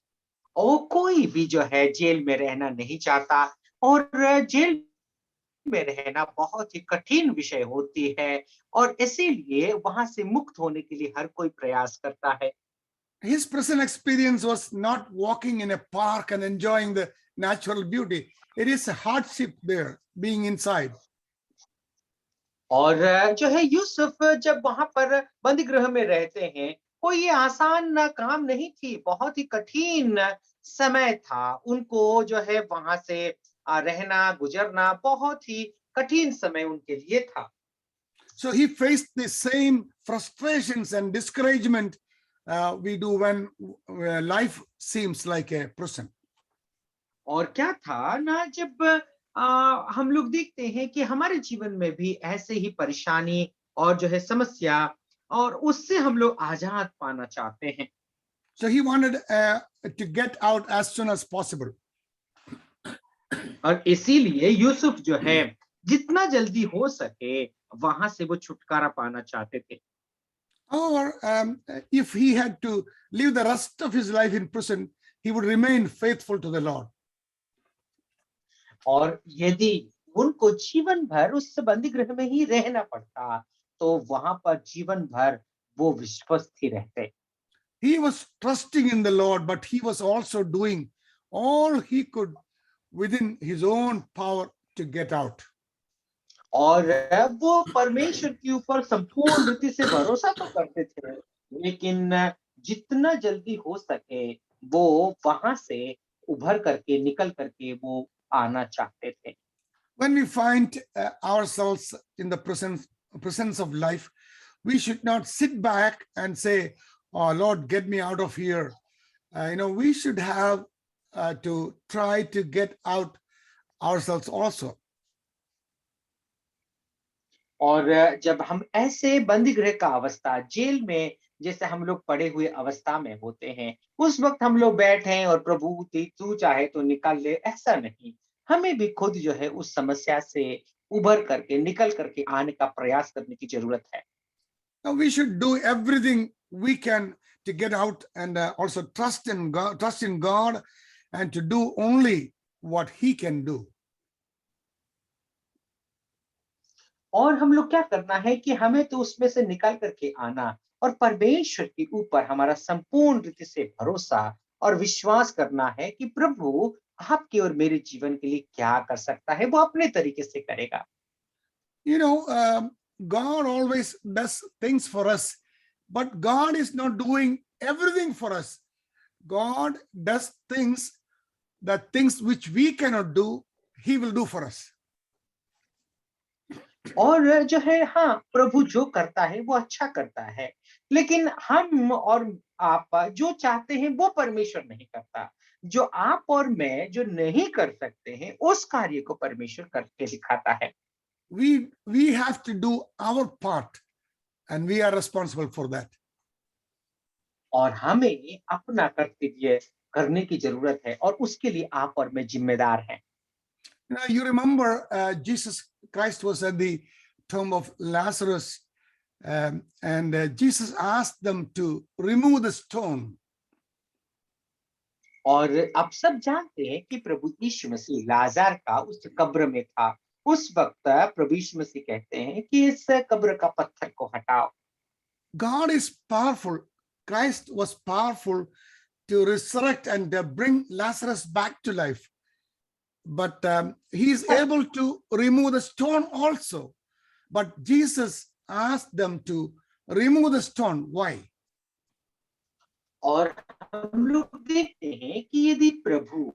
और कोई भी जो है जेल में रहना नहीं चाहता, और जेल में रहना बहुत ही कठिन विषय होती है, और इसीलिए वहां से मुक्त होने के लिए हर कोई प्रयास करता है। His prison experience was not walking in a park and enjoying the natural beauty. It is a hardship there, being inside. और जो है यूसुफ जब वहां पर बंदी गृह में रहते हैं, कोई ये आसान काम नहीं थी, बहुत ही कठिन समय था उनको, जो है वहां से रहना गुजरना बहुत ही कठिन समय उनके लिए था। So he faced the same frustrations and discouragement we do when life seems like a prison. और क्या था ना, जब हम लोग देखते हैं कि हमारे जीवन में भी ऐसे ही परेशानी और जो है समस्या, और उससे हम लोग आजाद पाना चाहते हैं। So he wanted to get out as soon as possible. और इसीलिए यूसुफ जो है जितना जल्दी हो सके वहां से वो छुटकारा पाना चाहते थे। Or if he had to live the rest of his life in prison, he would remain faithful to the Lord. और यदि उनको जीवन भर उस बंदी गृह में ही रहना पड़ता, तो वहां पर जीवन भर वो विश्वस्त ही रहते। He was trusting in the Lord, but he was also doing all he could within his own power to get out. और वो परमेश्वर के ऊपर संपूर्ण रीति से भरोसा तो करते थे, लेकिन जितना जल्दी हो सके वो वहां से उभर करके निकल करके वो आना चाहते थे। When we find ourselves in the presence of life, we should not sit back and say, "Oh Lord, get me out of here." We should have to try to get out ourselves also. और जब हम ऐसे बंदी गृह का अवस्था jail में जैसे हम लोग पड़े हुए अवस्था में होते हैं, उस वक्त हम लोग बैठे और प्रभु तू चाहे तो निकाल ले, ऐसा नहीं। हमें भी खुद जो है उस समस्या से उभर करके निकल करके आने का प्रयास करने की जरूरत है। Now we should do everything we can to get out, and also trust in God, and to do only what He can do. और हम लोग क्या करना है कि हमें तो उसमें से निकल करके आना और परमेश्वर के ऊपर हमारा संपूर्ण रीति से भरोसा और विश्वास करना है कि प्रभु आपके और मेरे जीवन के लिए क्या कर सकता है, वो अपने तरीके से करेगा। You know, God always does things for us, but God is not doing everything for us. God does things, the things which we cannot do, He will do for us. और जो है, हाँ, प्रभु जो करता है वो अच्छा करता है, लेकिन हम और आप जो चाहते हैं वो परमेश्वर नहीं करता। जो आप और मैं जो नहीं कर सकते हैं उस कार्य को परमेश्वर करके दिखाता है। We have to do our part, and we are responsible for that. और हमें अपना कर्तव्य करने की जरूरत है और उसके लिए आप और मैं जिम्मेदार हैं। Now, you remember Jesus Christ was at the tomb of Lazarus, and Jesus asked them to remove the stone. और आप सब जानते हैं कि प्रभु यीशु मसीह लाजार का उस कब्र में था। उस वक्त प्रभु यीशु मसीह कहते हैं कि इस कब्र का पत्थर को हटाओ। God is powerful. Christ was powerful to resurrect and bring Lazarus back to life. But he is able to remove the stone also. But Jesus asked them to remove the stone. Why? और हम लोग देखते हैं कि यदि प्रभु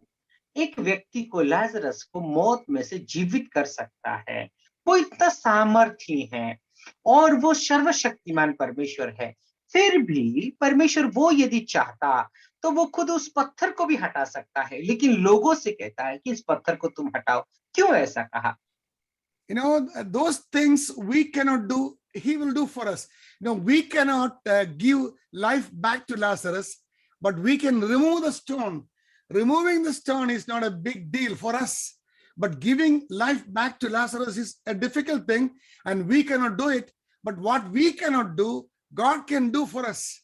एक व्यक्ति को लाजरस को मौत में से जीवित कर सकता है, वो इतना सामर्थी है और वो सर्वशक्तिमान परमेश्वर है, फिर भी परमेश्वर वो यदि चाहता तो वो खुद उस पत्थर को भी हटा सकता है, लेकिन लोगों से कहता है कि इस पत्थर को तुम हटाओ। क्यों ऐसा कहा? You know, those things we cannot do, he will do for us. You know, we cannot give life back to Lazarus, but we can remove the stone. Removing the stone is not a big deal for us, but giving life back to Lazarus is a difficult thing, and we cannot do it. But what we cannot do, God can do for us.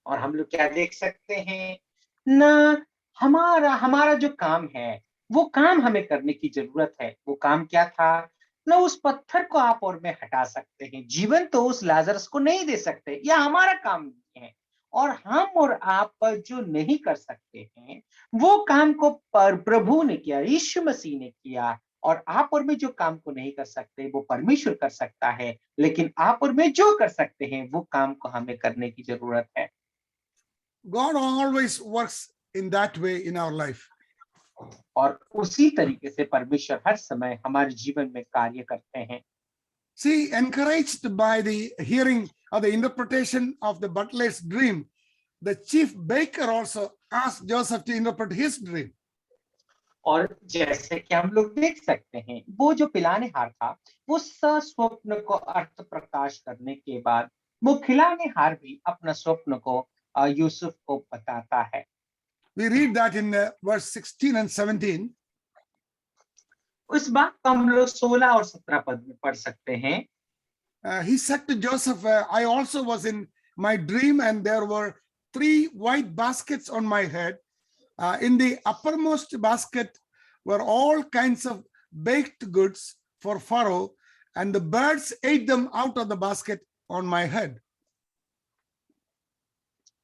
और हम लोग क्या देख सकते हैं ना, हमारा हमारा जो काम है वो काम हमें करने की जरूरत है। वो काम क्या था ना, उस पत्थर को आप और मैं हटा सकते हैं, जीवन तो उस लाजरस को नहीं दे सकते, यह हमारा काम नहीं है। और हम और आप जो नहीं कर सकते हैं वो काम को प्रभु ने किया, यीशु मसीह ने किया। और आप और मैं जो काम को नहीं कर सकते वो परमेश्वर कर सकता है, लेकिन आप और मैं जो कर सकते हैं वो काम को हमें करने की जरूरत है। God always works in that way in our life. और उसी तरीके से परमेश्वर हर समय हमारे जीवन में कार्य करते हैं। See, encouraged by the hearing or the interpretation of the butler's dream, the chief baker also asked Joseph to interpret his dream. और जैसे कि हम लोग देख सकते हैं, वो जो पिलाने हार था, वो स्वप्न को अर्थ प्रकाश करने के बाद वो खिलाने हार भी अपना स्वप्न को यूसुफ को बताता है। We read that in verse 16 and 17. उस बात को हम लोग 16 और 17 पद में पढ़ सकते हैं। He said to Joseph, I also was in my dream, and there were 3 white baskets on my head. In the uppermost basket were all kinds of baked goods for Pharaoh, and the birds ate them out of the basket on my head.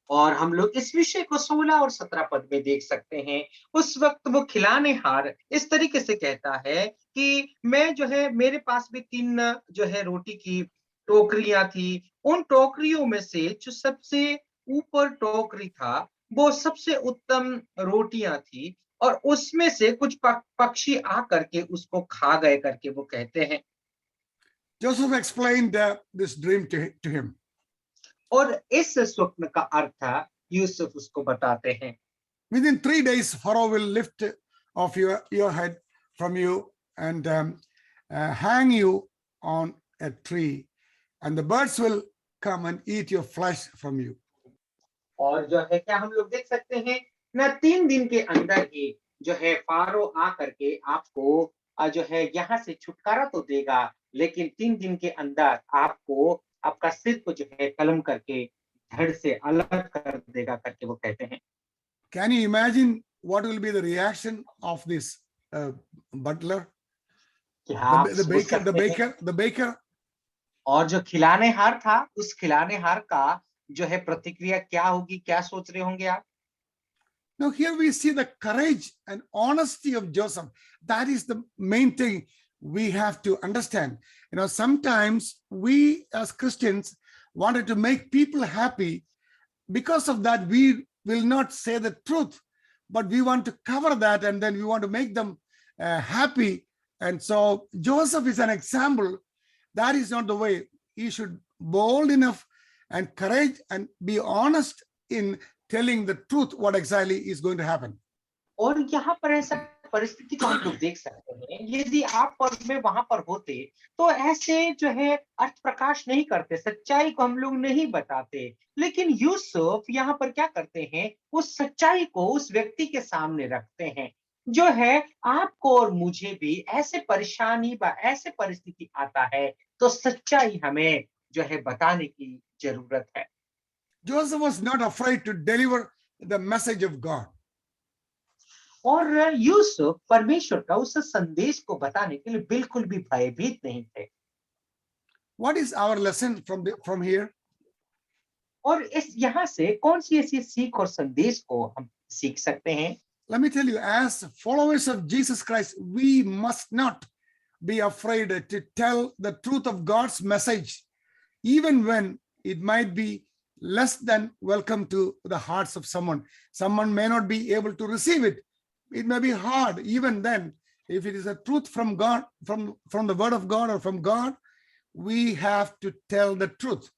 और हम लोग इस विषय को 16 और 17 पद में देख सकते हैं। उस वक्त वो खिलाने हार इस तरीके से कहता है कि मैं जो है, मेरे पास भी 3 जो है रोटी की टोकरियां थी। उन टोकरियों में से जो सबसे ऊपर टोकरी था वो सबसे उत्तम रोटियां थी, और उसमें से कुछ पक्षी आ करके उसको खा गए करके वो कहते हैं। Joseph explained this dream to him. और इस स्वप्न का अर्थ यूसुफ उसको बताते हैं। Within 3 days, Pharaoh will lift of your head from you and hang you on a tree, and the birds will come and eat your flesh from you. और जो है क्या हम लोग देख सकते हैं ना, 3 दिन के अंदर ही जो है फारो आ करके आपको जो है यहाँ से छुटकारा तो देगा, लेकिन 3 दिन के अंदर आपको आपका सिर को जो है कलम करके धड़ से अलग कर देगा करके वो कहते हैं। Can you imagine what will be the reaction of this butler, क्या आप the सोच baker, सकते हैं? the baker? और जो खिलाने हार था, उस खिलाने हार का जो है प्रतिक्रिया क्या होगी, क्या सोच रहे होंगे आप? Now, here we see the courage and honesty of Joseph. That is the main thing we have to understand. You know, sometimes we as Christians wanted to make people happy. Because of that, we will not say the truth, but we want to cover that and then we want to make them happy. And so Joseph is an example. That is not the way. He should bold enough and courage and be honest in telling the truth what exactly is going to happen. और यहाँ पर ऐसा परिस्थिति को हम लोग देख सकते हैं, यदि आप और मैं वहां पर होते तो ऐसे जो है अर्थ प्रकाश नहीं करते, सच्चाई को हम लोग नहीं बताते, लेकिन यूसुफ यहाँ पर क्या करते हैं, उस सच्चाई को उस व्यक्ति के सामने रखते हैं। जो है आपको और मुझे भी ऐसे परेशानी व ऐसे परिस्थिति आता है तो सच्चाई हमें जो है बताने की जरूरत है। Joseph was not afraid to deliver the message of God. और यूसुफ परमेश्वर का उस संदेश को बताने के लिए बिल्कुल भी भयभीत नहीं थे। What is our lesson from here? और इस यहाँ से कौन सी ऐसी सीख और संदेश को हम सीख सकते हैं? Let me tell you, as followers of Jesus Christ, we must not be afraid to tell the truth of God's message, even when it might be less than welcome to the hearts of someone. Someone may not be able to receive it. It may be hard. Even then, if it is a truth from God, from the word of God or from God, we have to tell the truth.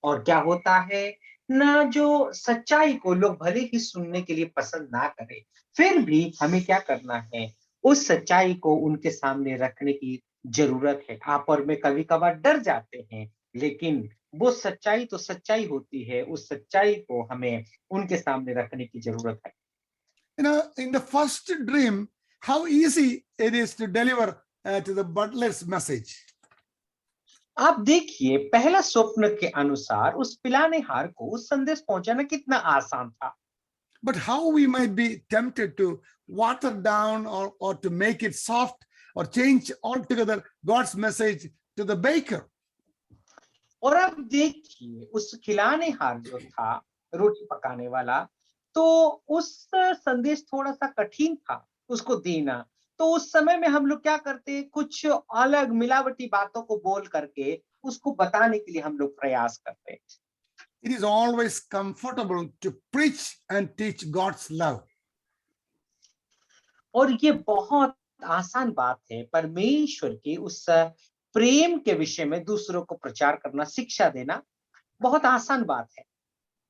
और क्या होता है ना, जो सच्चाई को लोग भले ही सुनने के लिए पसंद ना करें, फिर भी हमें क्या करना है, उस सच्चाई को उनके सामने रखने की जरूरत है। आप और मैं कभी कभार डर जाते हैं, लेकिन वो सच्चाई तो सच्चाई होती है, उस सच्चाई को हमें उनके सामने रखने की जरूरत है। You know, in the first dream, how easy it is to deliver to the butler's message. आप देखिए, पहला स्वप्न के अनुसार उस पिलानेहार को उस संदेश पहुंचाना कितना आसान था। But how we might be tempted to water down or to make it soft or change altogether God's message to the baker. और अब देखिए, उस खिलानेहार जो था, रोटी पकाने वाला, तो उस संदेश थोड़ा सा कठिन था उसको देना। तो उस समय में हम लोग क्या करते, कुछ अलग मिलावटी बातों को बोल करके उसको बताने के लिए हम लोग प्रयास करते। It is always comfortable to preach and teach God's love. और ये बहुत आसान बात है, परमेश्वर की उस प्रेम के विषय में दूसरों को प्रचार करना, शिक्षा देना बहुत आसान बात है।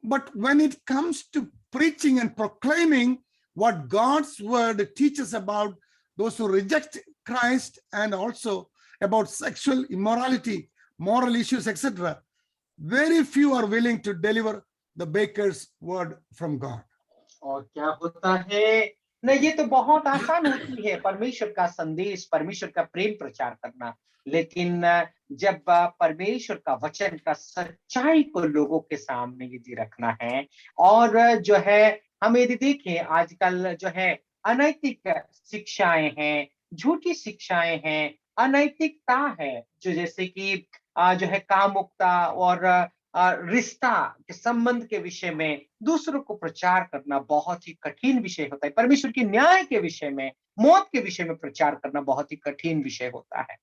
But when it comes to preaching and proclaiming what God's word teaches about those who reject Christ and also about sexual immorality, moral issues, etc., very few are willing to deliver the baker's word from God. और क्या होता है ना, ये तो बहुत आसान होती है परमेश्वर का संदेश, परमेश्वर का प्रेम प्रचार करना, लेकिन जब परमेश्वर का वचन का सच्चाई को लोगों के सामने यदि रखना है, और जो है हम यदि देखें आजकल जो है अनैतिक शिक्षाएं हैं, झूठी शिक्षाएं हैं, अनैतिकता है, जो जैसे कि जो है कामुकता और रिश्ता के संबंध के विषय में दूसरों को प्रचार करना बहुत ही कठिन विषय होता है। परमेश्वर के न्याय के विषय में, मौत के विषय में प्रचार करना बहुत ही कठिन विषय होता है।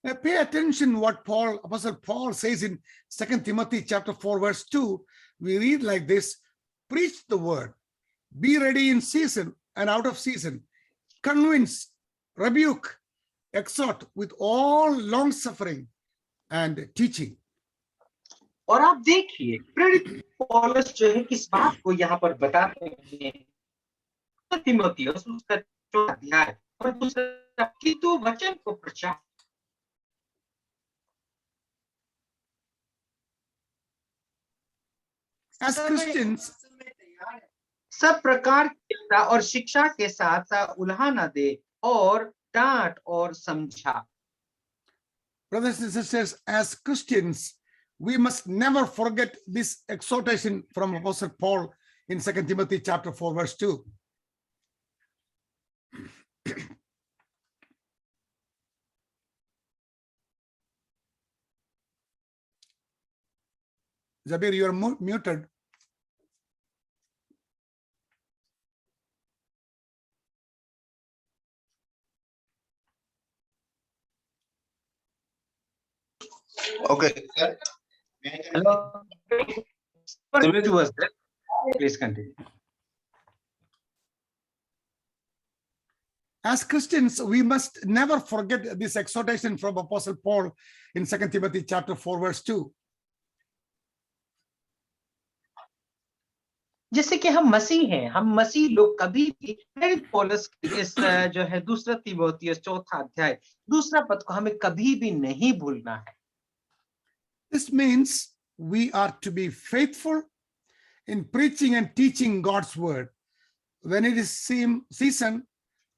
Now pay attention what Apostle Paul says in 2 Timothy chapter 4 verse 2. We read like this: preach the word, be ready in season and out of season, convince, rebuke, exhort with all long suffering and teaching. और आप देखिए, प्रेरित पौलुस जो है किस बात को यहाँ पर बताते हैं, तीमुथियुस उसका 4 अध्याय और दूसरा कि तू वचन को प्रचार As Christians, सब प्रकार की चिंता और शिक्षा के साथ उल्हा न दे और डांट और समझा। brothers and sisters, as Christians, we must never forget this exhortation from Apostle Paul in 2 Timothy chapter 4, verse 2. Zabir, you are muted. Okay. Hello. Please continue. As Christians, we must never forget this exhortation from Apostle Paul in 2 Timothy chapter 4, verse 2. जैसे कि हम मसीह हैं, हम मसीह लोग कभी भी प्रेरित पौलुस की इस जो है दूसरा तीमुथियुस 4 अध्याय दूसरा पद को हमें कभी भी नहीं भूलना है। This means we are to be faithful in preaching and teaching God's word when it is season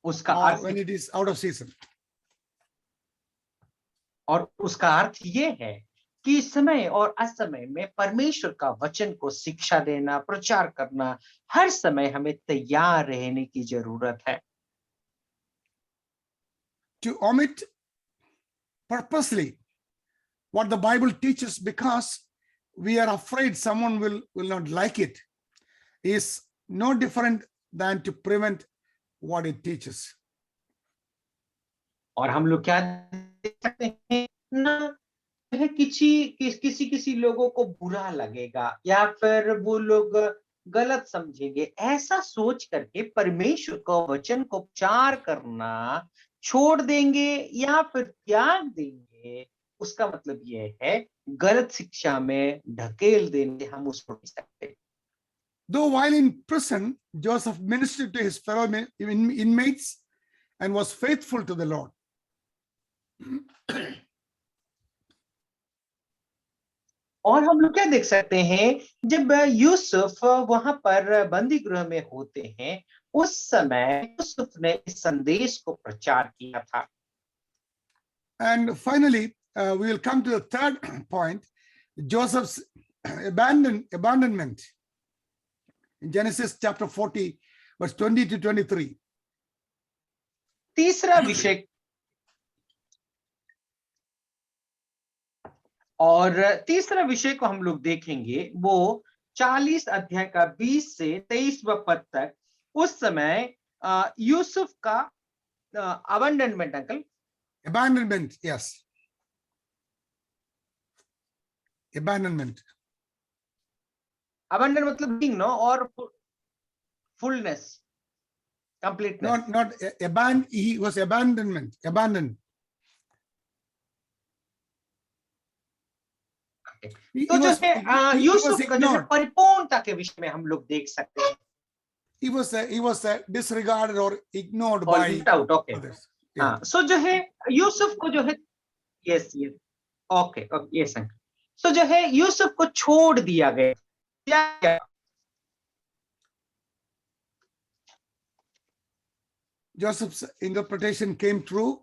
उसका or earth when it is out of season. और उसका अर्थ ये है कि समय और असमय में परमेश्वर का वचन को शिक्षा देना, प्रचार करना, हर समय हमें तैयार रहने की जरूरत है। To omit purposely what the Bible teaches because we are afraid someone will not like it is no different than to prevent what it teaches. और हम लोग क्या देख सकते हैं ना है किसी लोगों को बुरा लगेगा या फिर वो लोग गलत समझेंगे, ऐसा सोच करके परमेश्वर का वचन को प्रचार करना छोड़ देंगे या फिर त्याग देंगे, उसका मतलब ये है गलत शिक्षा में ढकेल देंगे हम उसको नहीं सकते। Though while in prison, Joseph ministered to his fellow inmates and was faithful to the Lord. और हम लोग क्या देख सकते हैं, जब यूसुफ वहां पर बंदी गृह में होते हैं, उस समय यूसुफ ने इस संदेश को प्रचार किया था। And finally, we will come to the third point, Joseph's abandonment in Genesis chapter 40, verse 20 to 23. तीसरा विषय और तीसरा विषय को हम लोग देखेंगे, वो 40 अध्याय का 20 से 23वां पद तक, उस समय यूसुफ का abandonment, uncle Abandonment, yes. Abandonment. Abandon मतलब बीइंग नो और fullness, completeness. Not he was abandoned. तो जो है यूसुफ का जो है परिपूर्णता के विषय में हम लोग देख सकते हैं। He was disregarded or ignored by others. हाँ, सो जो है यूसुफ को जो है यस ओके यस अंकल, सो जो है यूसुफ को छोड़ दिया गया। Joseph's interpretation came true.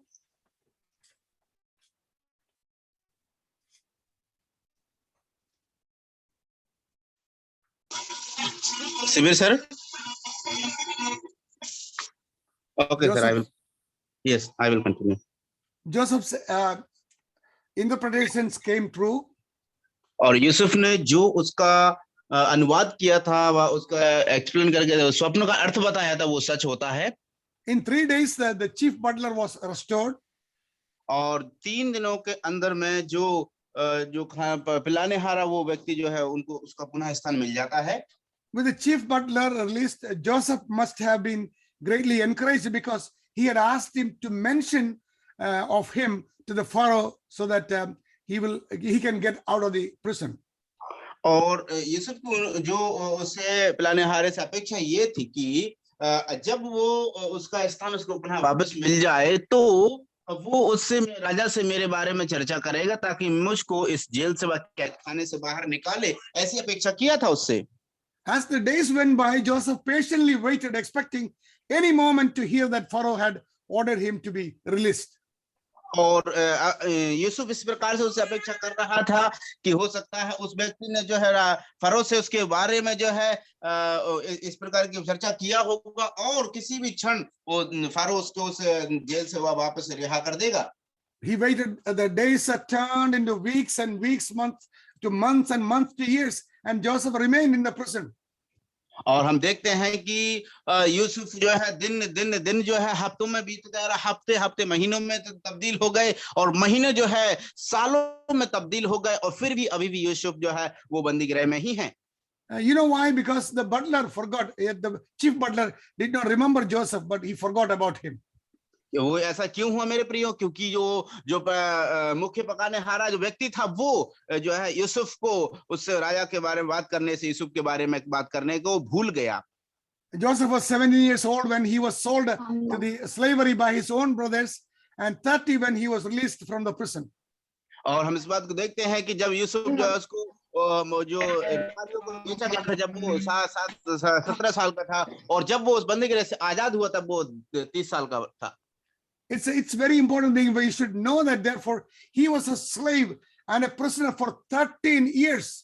Sibir sir. Okay, Joseph, sir. I will continue. Joseph's interpretations came true. और यूसुफ ने जो उसका अनुवाद किया था, वह उसका एक्सप्लेन करके स्वप्न का अर्थ बताया था, वो सच होता है। In 3 days, the chief butler was restored. और 3 दिनों के अंदर में जो पिलाने हारा वो व्यक्ति जो है, उनको उसका पुनः स्थान मिल जाता है। With the chief butler released, Joseph must have been greatly encouraged because he had asked him to mention of him to the Pharaoh so that he can get out of the prison. और यूसुफ को जो उसे पिलाने हारे से अपेक्षा ये थी कि जब वो उसका स्थान उसको पुनः वापस मिल जाए तो वो उससे राजा से मेरे बारे में चर्चा करेगा ताकि मुझको इस जेल से कैद खाने से बाहर निकाले, ऐसी अपेक्षा किया था उससे। As the days went by, Joseph patiently waited, expecting any moment to hear that Pharaoh had ordered him to be released. और यूसुफ इस प्रकार से उससे अपेक्षा कर रहा था कि हो सकता है उस व्यक्ति ने जो है फरो से उसके बारे में जो है इस प्रकार की चर्चा किया होगा और किसी भी क्षण वो फारो उसको उस जेल से वह वापस रिहा कर देगा। He waited, the days are turned into weeks and weeks, months and months to years, and Joseph remained in the prison. और हम देखते हैं कि यूसुफ जो है दिन जो है हफ्तों में बीत जा रहा, हफ्ते हफ्ते महीनों में तब्दील हो गए और महीने जो है सालों में तब्दील हो गए और फिर भी अभी भी यूसुफ जो है वो बंदी गृह में ही है। You know why? Because the butler forgot, the chief butler did not remember Joseph, but he forgot about him. वो ऐसा क्यों हुआ मेरे प्रियो? क्योंकि जो मुख्य पकानेहारा जो व्यक्ति था वो जो है यूसुफ को उस राजा के बारे में बात करने से, यूसुफ के बारे में बात करने को भूल गया। Joseph was 17 years old when he was sold to the slavery by his own brothers, and 30 when he was released from the prison. और हम इस बात को देखते हैं कि जब यूसुफ जो है उसको जो को बेचा गया था जब वो 17 साल का था और जब वो उस बंदी गृह से आजाद हुआ तब वो 30 साल का था। It's very important thing, but you should know that therefore he was a slave and a prisoner for 13 years.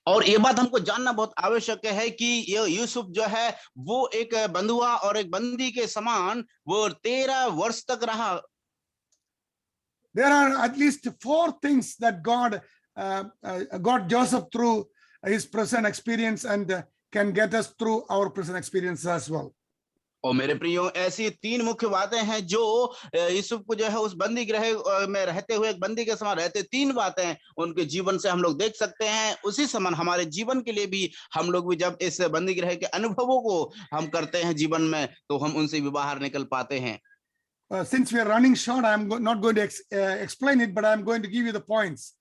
और ये बात हमको जानना बहुत आवश्यक है कि ये यूसुफ जो है वो एक बंधुआ और एक बंदी के समान वो 13 वर्ष तक रहा। There are at least 4 things that God got Joseph through his prison experience and can get us through our prison experience as well. और मेरे प्रियो ऐसी 3 मुख्य बातें हैं जो यूसुफ को जो है उस बंदी गृह में रहते हुए एक बंदी के समान रहते 3 बातें उनके जीवन से हम लोग देख सकते हैं। उसी समान हमारे जीवन के लिए भी हम लोग भी जब इस बंदी गृह के अनुभवों को हम करते हैं जीवन में तो हम उनसे भी बाहर निकल पाते हैं। Since we are running short, I am not going to explain it, but I am going to give you the points.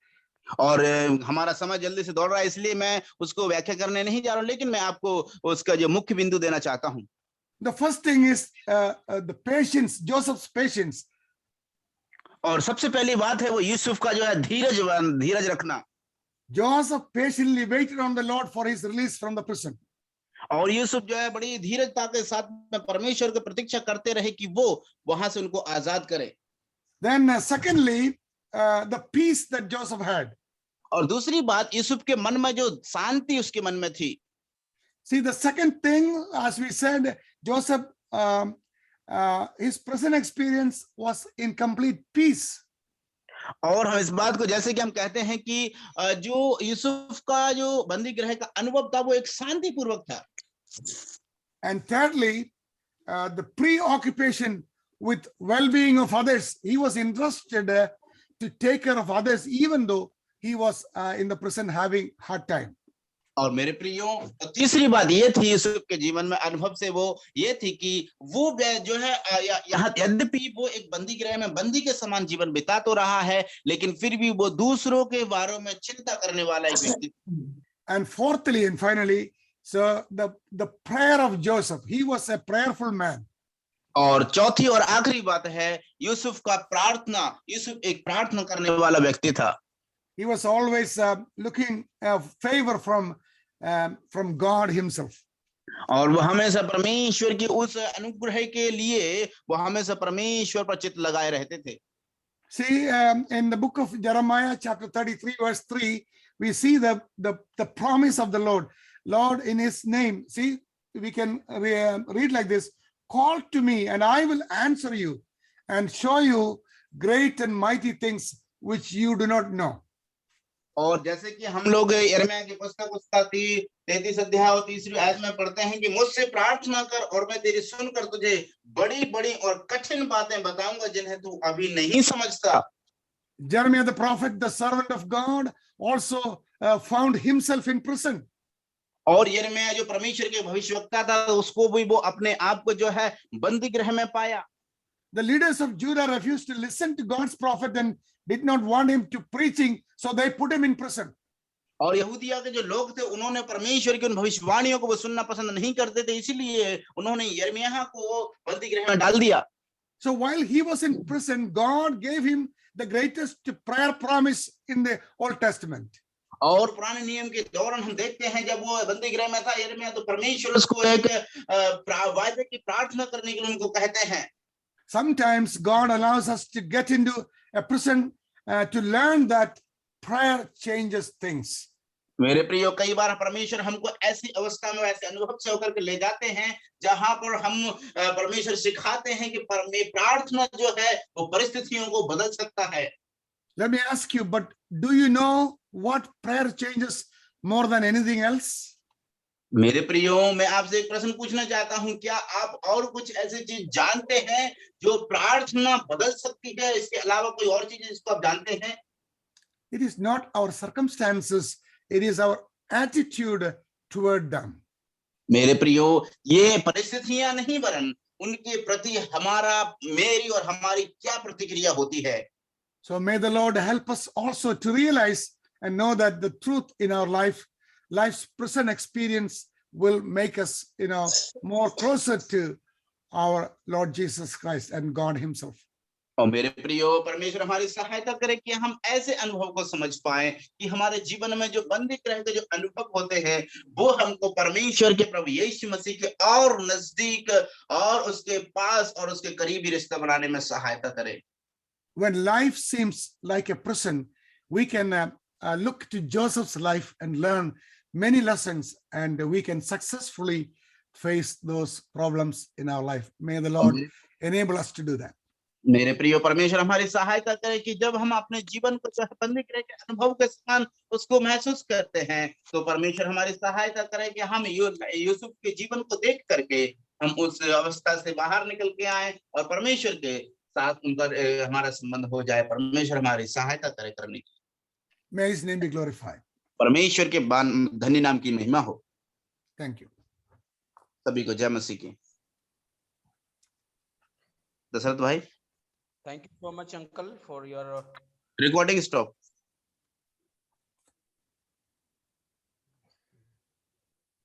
और हमारा समय जल्दी से दौड़ रहा है इसलिए मैं उसको व्याख्या करने नहीं जा रहा हूं, लेकिन मैं आपको उसका जो मुख्य बिंदु देना चाहता हूं। The first thing is the patience, Joseph's patience. और सबसे पहली बात है वो यूसुफ का जो है धीरज रखना। Joseph patiently waited on the Lord for his release from the prison. और यूसुफ जो है बड़ी धीरजता के साथ में परमेश्वर की प्रतीक्षा करते रहे कि वो वहां से उनको आजाद करे। Then secondly, the peace that Joseph had. और दूसरी बात यूसुफ के मन में जो शांति उसके मन में थी। See, the second thing, as we said, Joseph, his prison experience was in complete peace. और हम इस बात को जैसे कि हम कहते हैं कि जो यूसुफ का जो बंदी गृह का अनुभव था वो एक शांति पूर्वक था। And thirdly, the preoccupation with well-being of others. He was interested to take care of others, even though he was in the prison having hard time. और मेरे प्रियो तीसरी बात ये थी यूसुफ के जीवन में अनुभव से वो ये थी कि वो जो है यहाँ यद्यपि वो एक बंदी गृह में बंदी के समान जीवन बिता तो रहा है लेकिन फिर भी वो दूसरों के बारे में चिंता करने वाला एक व्यक्ति। And fourthly and finally, so the prayer of Joseph, he was a prayerful man. और चौथी और आखिरी बात है यूसुफ का प्रार्थना, यूसुफ एक प्रार्थना करने वाला व्यक्ति था। He was always looking favor from God himself. और वो हमेशा परमेश्वर की उस अनुग्रह के लिए वो हमेशा परमेश्वर पर चित्त लगाए रहते थे। See, in the book of Jeremiah, chapter 33, verse 3, we see the promise of the Lord. Lord, in his name, see, we can read like this: call to me and I will answer you and show you great and mighty things which you do not know. और जैसे कि हम लोग यिर्मयाह की पुस्तक उसका 33 अध्याय और 3री आयत में पढ़ते हैं कि मुझसे प्रार्थना कर और मैं तेरी सुनकर तुझे बड़ी बड़ी और कठिन बातें बताऊंगा जिन्हें तू अभी नहीं समझता। Jeremiah the prophet, the servant of God, also found himself in prison. और यिर्मयाह जो परमेश्वर के भविष्यवक्ता था उसको भी वो अपने आप को जो है बंदी गृह में पाया। The leaders of Judah refused to listen to God's prophet and did not want him to preaching, so they put him in prison. और यहूदिया के जो लोग थे उन्होंने परमेश्वर की उन भविष्यवाणियों को वो सुनना पसंद नहीं करते थे, इसीलिए उन्होंने यिर्मयाह को बंदी गृह में डाल दिया। So while he was in prison, God gave him the greatest prayer promise in the Old Testament. और पुराने नियम के दौरान हम देखते हैं जब वो बंदी गृह में था यिर्मयाह, तो परमेश्वर उसको एक वायदे की प्रार्थना करने के लिए उनको कहते हैं। Sometimes God allows us to get into a prison to learn that prayer changes things. मेरे प्रियो, कई बार परमेश्वर हमको ऐसी अवस्था में, ऐसे अनुभव से होकर के ले जाते हैं जहां पर हम परमेश्वर सिखाते हैं कि प्रार्थना जो है वो परिस्थितियों को बदल सकता है। Let me ask you, but do you know what prayer changes more than anything else? मेरे प्रियो, मैं आपसे एक प्रश्न पूछना चाहता हूं, क्या आप और कुछ ऐसी चीज जानते हैं जो प्रार्थना बदल सकती है? इसके अलावा कोई और चीज जिसको आप जानते हैं? It is not our circumstances, it is our attitude toward them. मेरे प्रियो, ये परिस्थितियां नहीं वरन उनके प्रति हमारा, मेरी और हमारी क्या प्रतिक्रिया होती है। So may the Lord help us also to realize and know that the truth in our life's present experience will make us, more closer to our Lord Jesus Christ and God himself. और मेरे प्रियो, परमेश्वर हमारी सहायता करे कि हम ऐसे अनुभव को समझ पाए कि हमारे जीवन में जो बंदी गृह के जो अनुभव होते हैं वो हमको परमेश्वर के प्रभु यीशु मसीह के और नजदीक और उसके पास और उसके करीबी रिश्ता बनाने में सहायता करे। When life seems like a prison, we can look to Joseph's life and learn many lessons, and we can successfully face those problems in our life. May the Lord enable us to do that. मेरे प्रियो, परमेश्वर हमारी सहायता करे कि जब हम अपने जीवन को बंदी गृह के अनुभव के समान उसको महसूस करते हैं, तो परमेश्वर हमारी सहायता करे कि हम यूसुफ के जीवन को देख करके हम उस अवस्था से बाहर निकल के आए और परमेश्वर के साथ उनका हमारा संबंध हो जाए। परमेश्वर हमारी सहायता करे करने की। May his name be glorified. परमेश्वर के धन्य नाम की महिमा हो। Thank you. सभी को जय मसीह की। दशरथ भाई, Thank you so much, uncle, for your recording stop.